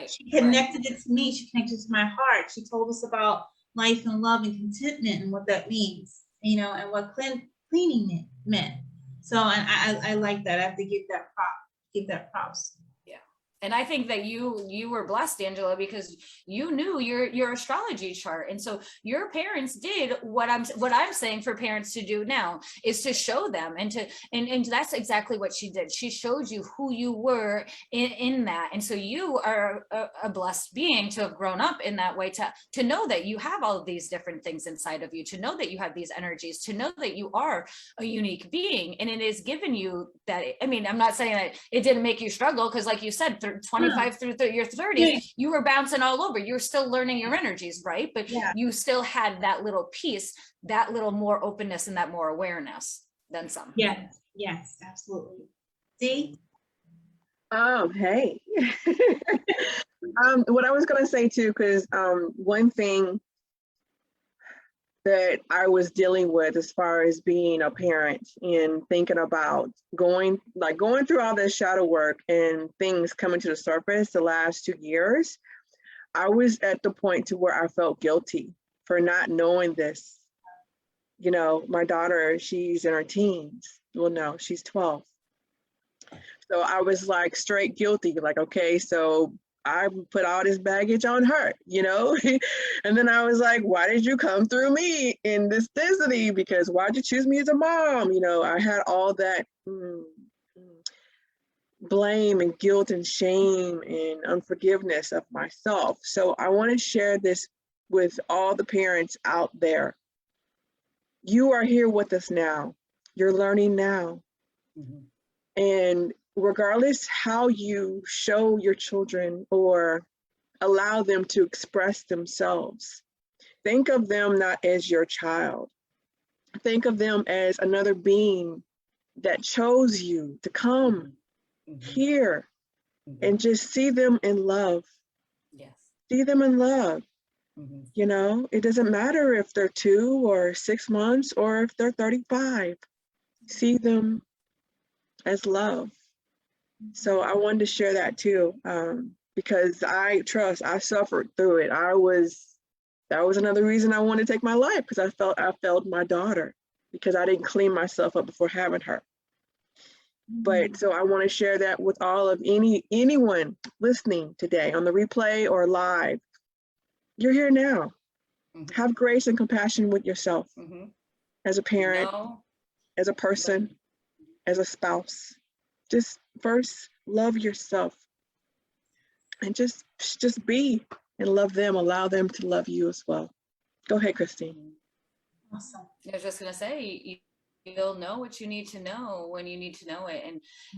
she connected it to me. She connected it to my heart. She told us about life and love and contentment and what that means, and what cleaning meant. So I like that. I have to give that props. Yeah. And I think that you were blessed, Angela, because you knew your astrology chart. And so your parents did what I'm saying for parents to do now, is to show them, and that's exactly what she did. She showed you who you were in that. And so you are a blessed being to have grown up in that way, to know that you have all of these different things inside of you, to know that you have these energies, to know that you are a unique being. And it is given you that. I mean, I'm not saying that it didn't make you struggle, because like you said, 25 through your 30s, you were bouncing all over. You were still learning your energies, right? But you still had that little piece, that little more openness, and that more awareness than some. Yes, absolutely. See? Hey. What I was gonna say too, because one thing that I was dealing with as far as being a parent and thinking about going through all this shadow work and things coming to the surface the last 2 years, I was at the point to where I felt guilty for not knowing this. My daughter, she's in her teens. Well, no, she's 12. So I was like straight guilty, like, okay, so I put all this baggage on her, you know? And then I was like, why did you come through me in this density? Because why'd you choose me as a mom? You know, I had all that blame and guilt and shame and unforgiveness of myself. So I want to share this with all the parents out there. You are here with us now. You're learning now. And regardless how you show your children or allow them to express themselves, think of them not as your child. Think of them as another being that chose you to come here and just see them in love. Yes. See them in love. You know, it doesn't matter if they're 2 or 6 months or if they're 35. See them as love. So I wanted to share that too, because I suffered through it. That was another reason I wanted to take my life, because I failed my daughter because I didn't clean myself up before having her. But so I want to share that with all of anyone listening today on the replay or live. You're here now. Have grace and compassion with yourself as a parent, as a person, as a spouse. Just first love yourself and just be and love them. Allow them to love you as well. Go ahead, Christine. Awesome. I was just gonna say, you'll know what you need to know when you need to know it.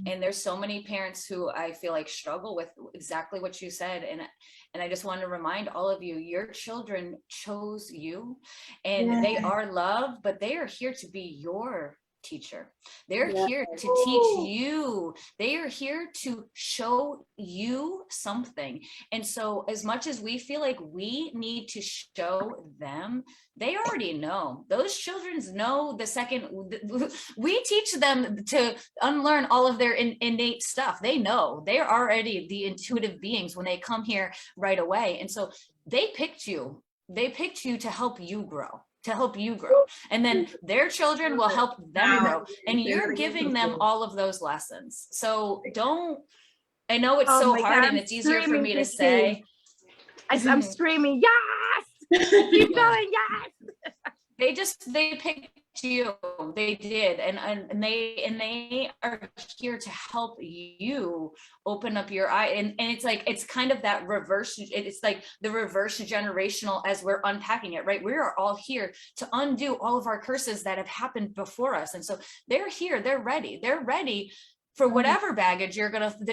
And there's so many parents who I feel like struggle with exactly what you said. And I just want to remind all of you, your children chose you and they are loved, but they are here to be your teacher. They're here to teach you. They are here to show you something. And so as much as we feel like we need to show them, they already know. Those children know the second we teach them to unlearn all of their innate stuff. They know. They're already the intuitive beings when they come here right away. And so they picked you. They picked you to help you grow. And then their children will help them grow. And you're giving them all of those lessons. So I know it's so hard and it's easier for me to say. I'm screaming, yes! Keep going, yes! They picked you. They did. And they are here to help you open up your eye. And it's like, it's kind of that reverse. It's like the reverse generational as we're unpacking it, right? We are all here to undo all of our curses that have happened before us. And so they're here, they're ready for whatever baggage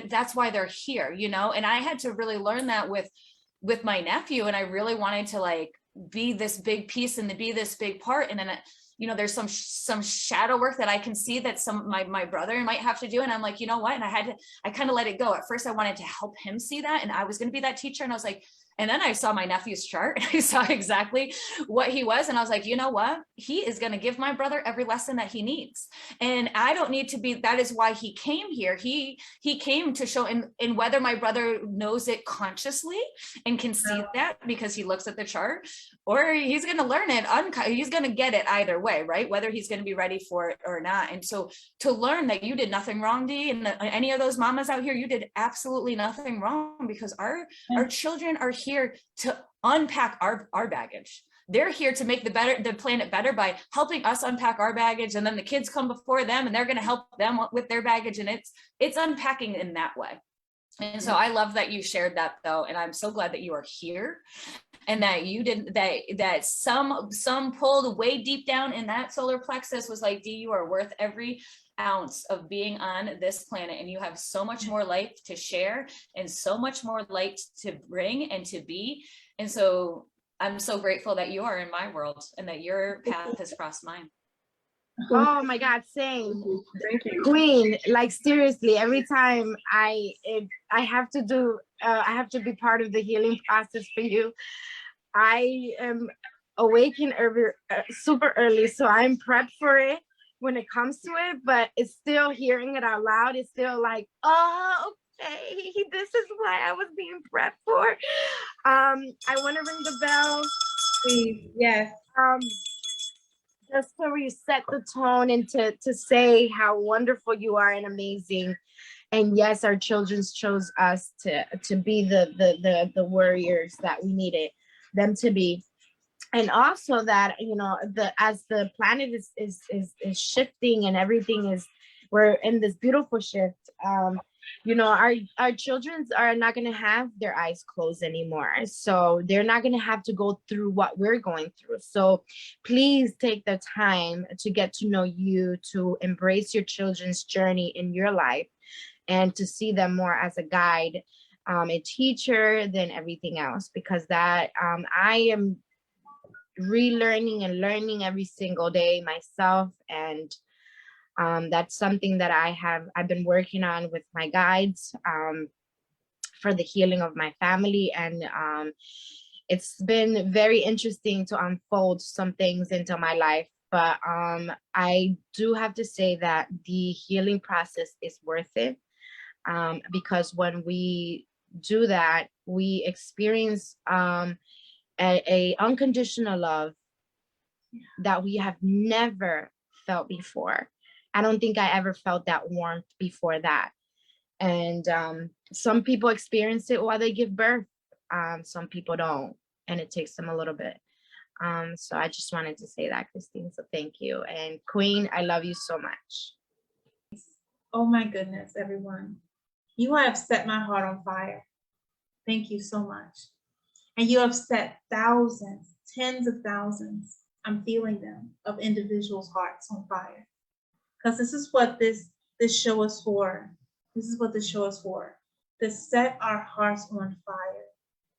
that's why they're here, you know? And I had to really learn that with my nephew. And I really wanted to like be this big piece and to be this big part. And then you know, there's some shadow work that I can see that my brother might have to do. And I'm like, you know what? And I kind of let it go. At first I wanted to help him see that. And I was going to be that teacher. And I was like, and then I saw my nephew's chart. And I saw exactly what he was. And I was like, you know what? He is going to give my brother every lesson that he needs. And I don't need to be, that is why he came here. He came to show, and whether my brother knows it consciously and can see that because he looks at the chart, or he's going to learn it, he's going to get it either way, right? Whether he's going to be ready for it or not. And so to learn that you did nothing wrong, Dee, and any of those mamas out here, you did absolutely nothing wrong, because our children are here to unpack our baggage. They're here to make the planet better by helping us unpack our baggage, and then the kids come before them and they're going to help them with their baggage, and it's unpacking in that way. And so I love that you shared that though, and I'm so glad that you are here, and that you didn't that some pulled way deep down in that solar plexus was like, Dee, you are worth every ounce of being on this planet, and you have so much more light to share and so much more light to bring and to be. And so I'm so grateful that you are in my world and that your path has crossed mine. Oh my God, same. Thank you. Queen, like seriously, every time I have to be part of the healing process for you. I am awakened super early, so I'm prepped for it when it comes to it, but it's still hearing it out loud. It's still like, oh, okay, this is what I was being prepped for. I want to ring the bell. Please, yes. just to reset the tone and to say how wonderful you are and amazing. And yes, our children chose us to be the warriors that we needed them to be. And also that, you know, as the planet is shifting and everything is, we're in this beautiful shift. You know, our children are not going to have their eyes closed anymore. So they're not going to have to go through what we're going through. So please take the time to get to know you, to embrace your children's journey in your life, and to see them more as a guide, a teacher than everything else, because that I am relearning and learning every single day myself. And that's something that I've been working on with my guides for the healing of my family. And it's been very interesting to unfold some things into my life. But I do have to say that the healing process is worth it, because when we do that, we experience a unconditional love that we have never felt before. I don't think I ever felt that warmth before that. And some people experience it while they give birth. Some people don't, and it takes them a little bit. So I just wanted to say that, Christine. So thank you. And Queen, I love you so much. Oh my goodness, everyone. You have set my heart on fire. Thank you so much. And you have set thousands, tens of thousands, I'm feeling them, of individuals' hearts on fire. Because this is what this show is for. This is what this show is for. To set our hearts on fire.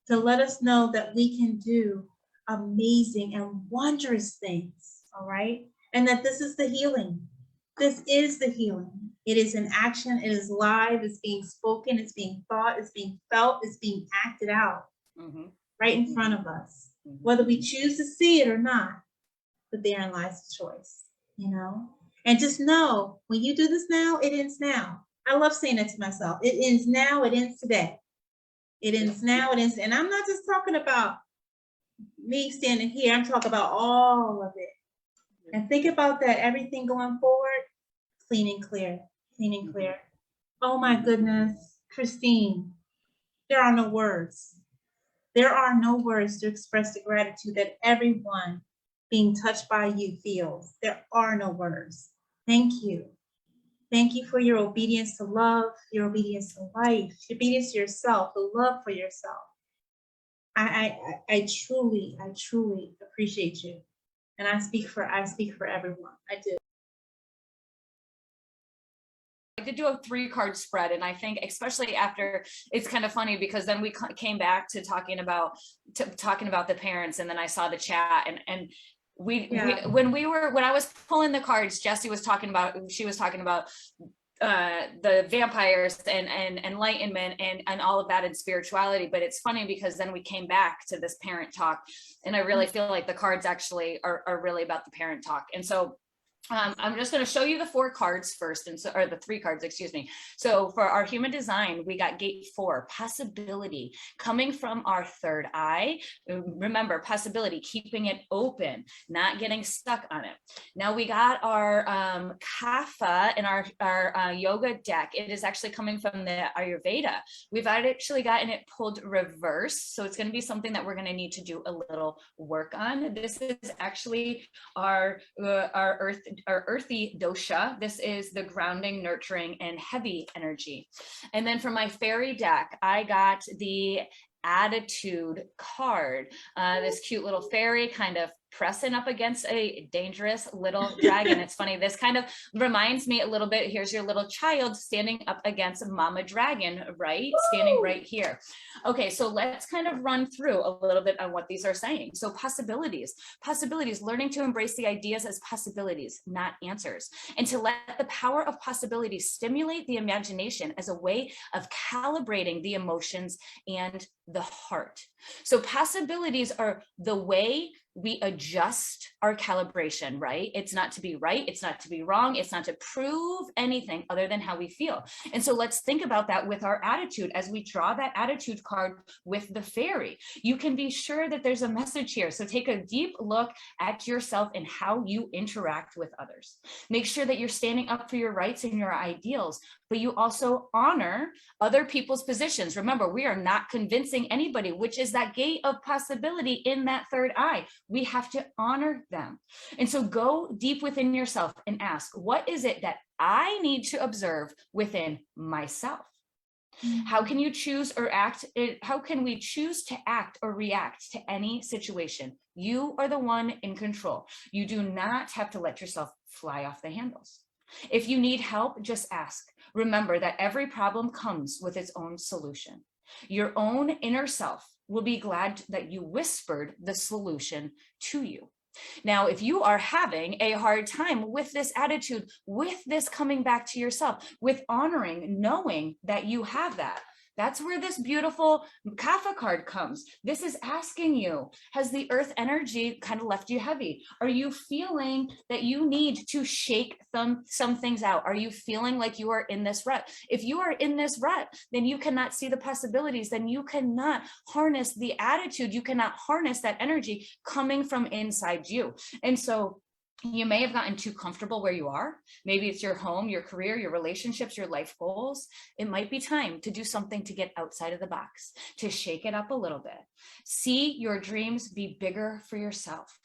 To let us know that we can do amazing and wondrous things, all right? And that this is the healing. This is the healing. It is in action, it is live, it's being spoken, it's being thought, it's being felt, it's being acted out right in front of us. Whether we choose to see it or not, but therein lies the choice, you know? And just know, when you do this now, it ends now. I love saying that to myself. It ends now, it ends today. It ends now, it ends, and I'm not just talking about me standing here, I'm talking about all of it. And think about that, everything going forward, clean and clear, clean and clear. Oh my goodness, Christine, there are no words. There are no words to express the gratitude that everyone being touched by you feels. There are no words. Thank you. Thank you for your obedience to love, your obedience to life, your obedience to yourself, the love for yourself. I truly appreciate you. And I speak for everyone. I do. I did do a 3-card spread, and I think especially after, it's kind of funny because then we came back to talking about the parents, and then I saw the chat, and when I was pulling the cards, Jessie was talking about the vampires and enlightenment and all of that in spirituality. But it's funny because then we came back to this parent talk, and I really feel like the cards actually are really about the parent talk. And so I'm just going to show you the 4 cards first, or the 3 cards, excuse me. So for our human design, we got gate 4, possibility, coming from our 3rd eye. Remember, possibility, keeping it open, not getting stuck on it. Now we got our kapha in our yoga deck. It is actually coming from the Ayurveda. We've actually gotten it pulled reverse, so it's going to be something that we're going to need to do a little work on. This is actually our earthy dosha. This is the grounding, nurturing, and heavy energy. And then for my fairy deck, I got the attitude card. This cute little fairy kind of pressing up against a dangerous little dragon. It's funny, this kind of reminds me a little bit, here's your little child standing up against mama dragon, right? Standing right here. Okay, so let's kind of run through a little bit on what these are saying. So possibilities, learning to embrace the ideas as possibilities, not answers, and to let the power of possibility stimulate the imagination as a way of calibrating the emotions and the heart. So possibilities are the way we adjust our calibration, right? It's not to be right. It's not to be wrong. It's not to prove anything other than how we feel. And so let's think about that with our attitude as we draw that attitude card with the fairy. You can be sure that there's a message here. So take a deep look at yourself and how you interact with others. Make sure that you're standing up for your rights and your ideals, but you also honor other people's positions. Remember, we are not convincing anybody, which is that gate of possibility in that third eye. We have to honor them. And so go deep within yourself and ask, what is it that I need to observe within myself? How can you choose or act? How can we choose to act or react to any situation? You are the one in control. You do not have to let yourself fly off the handles. If you need help, just ask. Remember that every problem comes with its own solution. Your own inner self will be glad that you whispered the solution to you. Now, if you are having a hard time with this attitude, with this coming back to yourself, with honoring, knowing that you have that, that's where this beautiful Kapha card comes. This is asking you, has the earth energy kind of left you heavy? Are you feeling that you need to shake some things out? Are you feeling like you are in this rut? If you are in this rut, then you cannot see the possibilities. Then you cannot harness the attitude. You cannot harness that energy coming from inside you. And so you may have gotten too comfortable where you are. Maybe it's your home, your career, your relationships, your life goals. It might be time to do something to get outside of the box, to shake it up a little bit. See your dreams be bigger for yourself.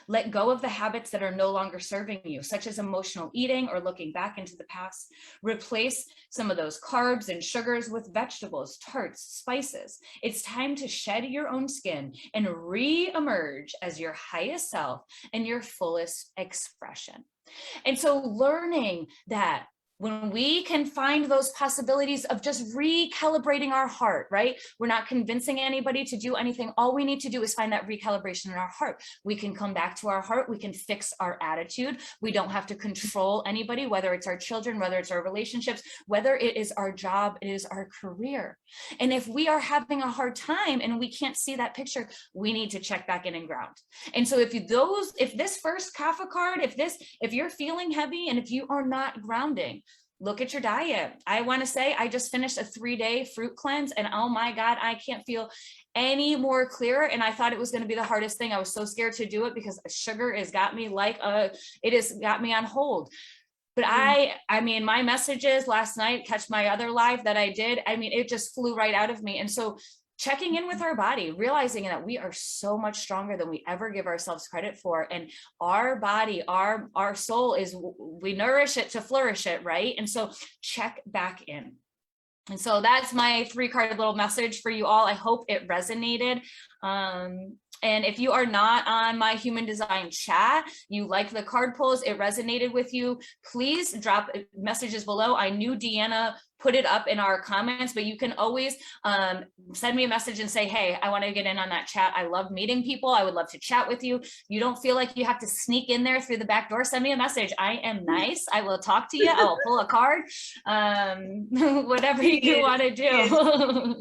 Let go of the habits that are no longer serving you, such as emotional eating or looking back into the past. Replace some of those carbs and sugars with vegetables, tarts, spices. It's time to shed your own skin and re-emerge as your highest self and your fullest expression. And so learning that when we can find those possibilities of just recalibrating our heart, right? We're not convincing anybody to do anything. All we need to do is find that recalibration in our heart. We can come back to our heart. We can fix our attitude. We don't have to control anybody, whether it's our children, whether it's our relationships, whether it is our job, it is our career. And if we are having a hard time and we can't see that picture, we need to check back in and ground. And so if this first Kapha card, if you're feeling heavy and if you are not grounding, look at your diet. I want to say I just finished a 3-day fruit cleanse and oh my God, I can't feel any more clearer. And I thought it was going to be the hardest thing. I was so scared to do it because sugar has got me it has got me on hold. But I mean, my messages last night, catch my other live that I did. I mean, it just flew right out of me. And so checking in with our body, realizing that we are so much stronger than we ever give ourselves credit for. And our body, our soul we nourish it to flourish it, right? And so check back in. And so that's my 3-card little message for you all. I hope it resonated. And if you are not on my human design chat, you like the card pulls, it resonated with you, please drop messages below. I knew DeAnna put it up in our comments, but you can always send me a message and say, hey, I want to get in on that chat. I love meeting people. I would love to chat with you. You don't feel like you have to sneak in there through the back door. Send me a message. I am nice. I will talk to you. I will pull a card. Whatever you want to do.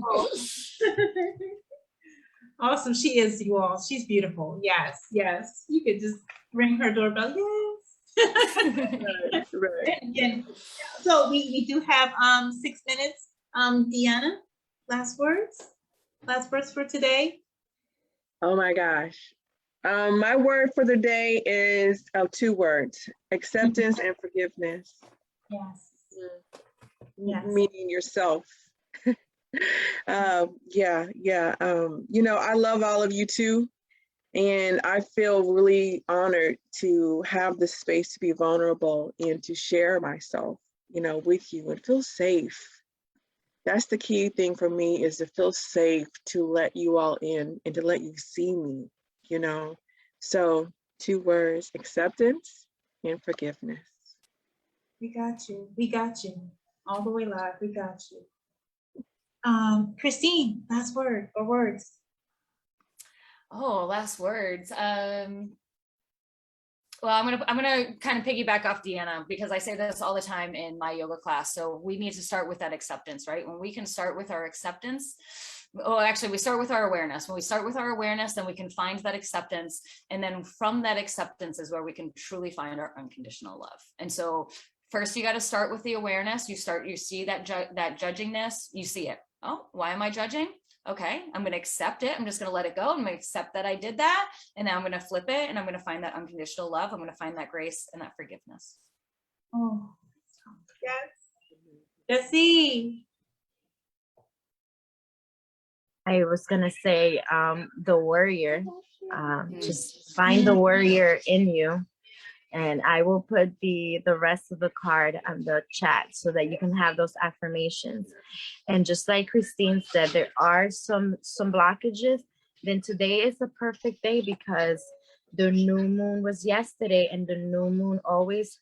Awesome. She is, you all. She's beautiful. Yes, yes. You could just ring her doorbell. Yes. Right. And so we do have 6 minutes. DeAnna, last words? Last words for today? Oh my gosh. My word for the day is 2 words: acceptance and forgiveness. Yes. Yes. Meaning yourself. You know, I love all of you too. And I feel really honored to have the space to be vulnerable and to share myself, you know, with you and feel safe. That's the key thing for me, is to feel safe to let you all in and to let you see me, you know. So 2 words: acceptance and forgiveness. We got you. We got you. All the way live. We got you. Christine, last word or words. Oh, last words. Well, I'm gonna kind of piggyback off DeAnna, because I say this all the time in my yoga class. So we need to start with that acceptance, right? When we can start with our acceptance, Oh, actually, we start with our awareness. When we start with our awareness, then we can find that acceptance. And then from that acceptance is where we can truly find our unconditional love. And so first you got to start with the awareness. You see that judgingness, you see it. Oh, why am I judging? Okay, I'm going to accept it. I'm just going to let it go. I'm going to accept that I did that. And now I'm going to flip it and I'm going to find that unconditional love. I'm going to find that grace and that forgiveness. Oh, yes. Jessie. I was gonna say the warrior. Just find the warrior in you, and I will put the rest of the card on the chat so that you can have those affirmations. And just like Christine said, there are some blockages. Then today is the perfect day because the new moon was yesterday, and the new moon always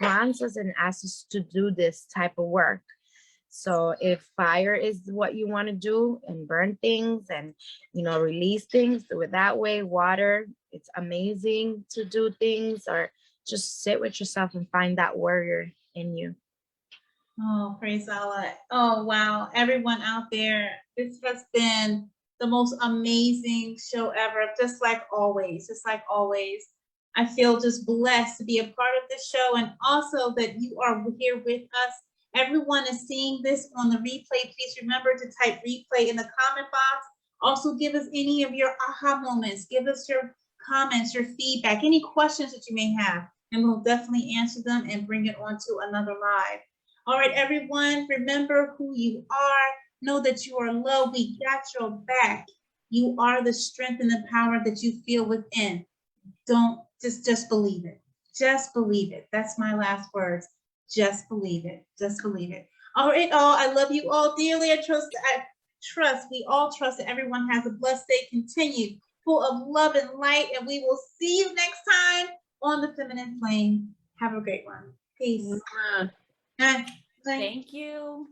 grants us and asks us to do this type of work. So if fire is what you want to do and burn things and, you know, release things, do it that way. Water, it's amazing to do things, or just sit with yourself and find that warrior in you. Oh, praise Allah. Oh, wow. Everyone out there, this has been the most amazing show ever. Just like always, I feel just blessed to be a part of this show, and also that you are here with us. Everyone is seeing this on the replay. Please remember to type replay in the comment box. Also, give us any of your aha moments. Give us your comments, your feedback, any questions that you may have, and we'll definitely answer them and bring it on to another live. All right, everyone, remember who you are. Know that you are loved. We got your back. You are the strength and the power that you feel within. Don't just believe it. Just believe it. That's my last words. Just believe it. Just believe it. All right, all. I love you all dearly. We all trust that everyone has a blessed day continued, full of love and light. And we will see you next time on the Feminine Flame. Have a great one. Peace. Yeah. Bye. Thank you.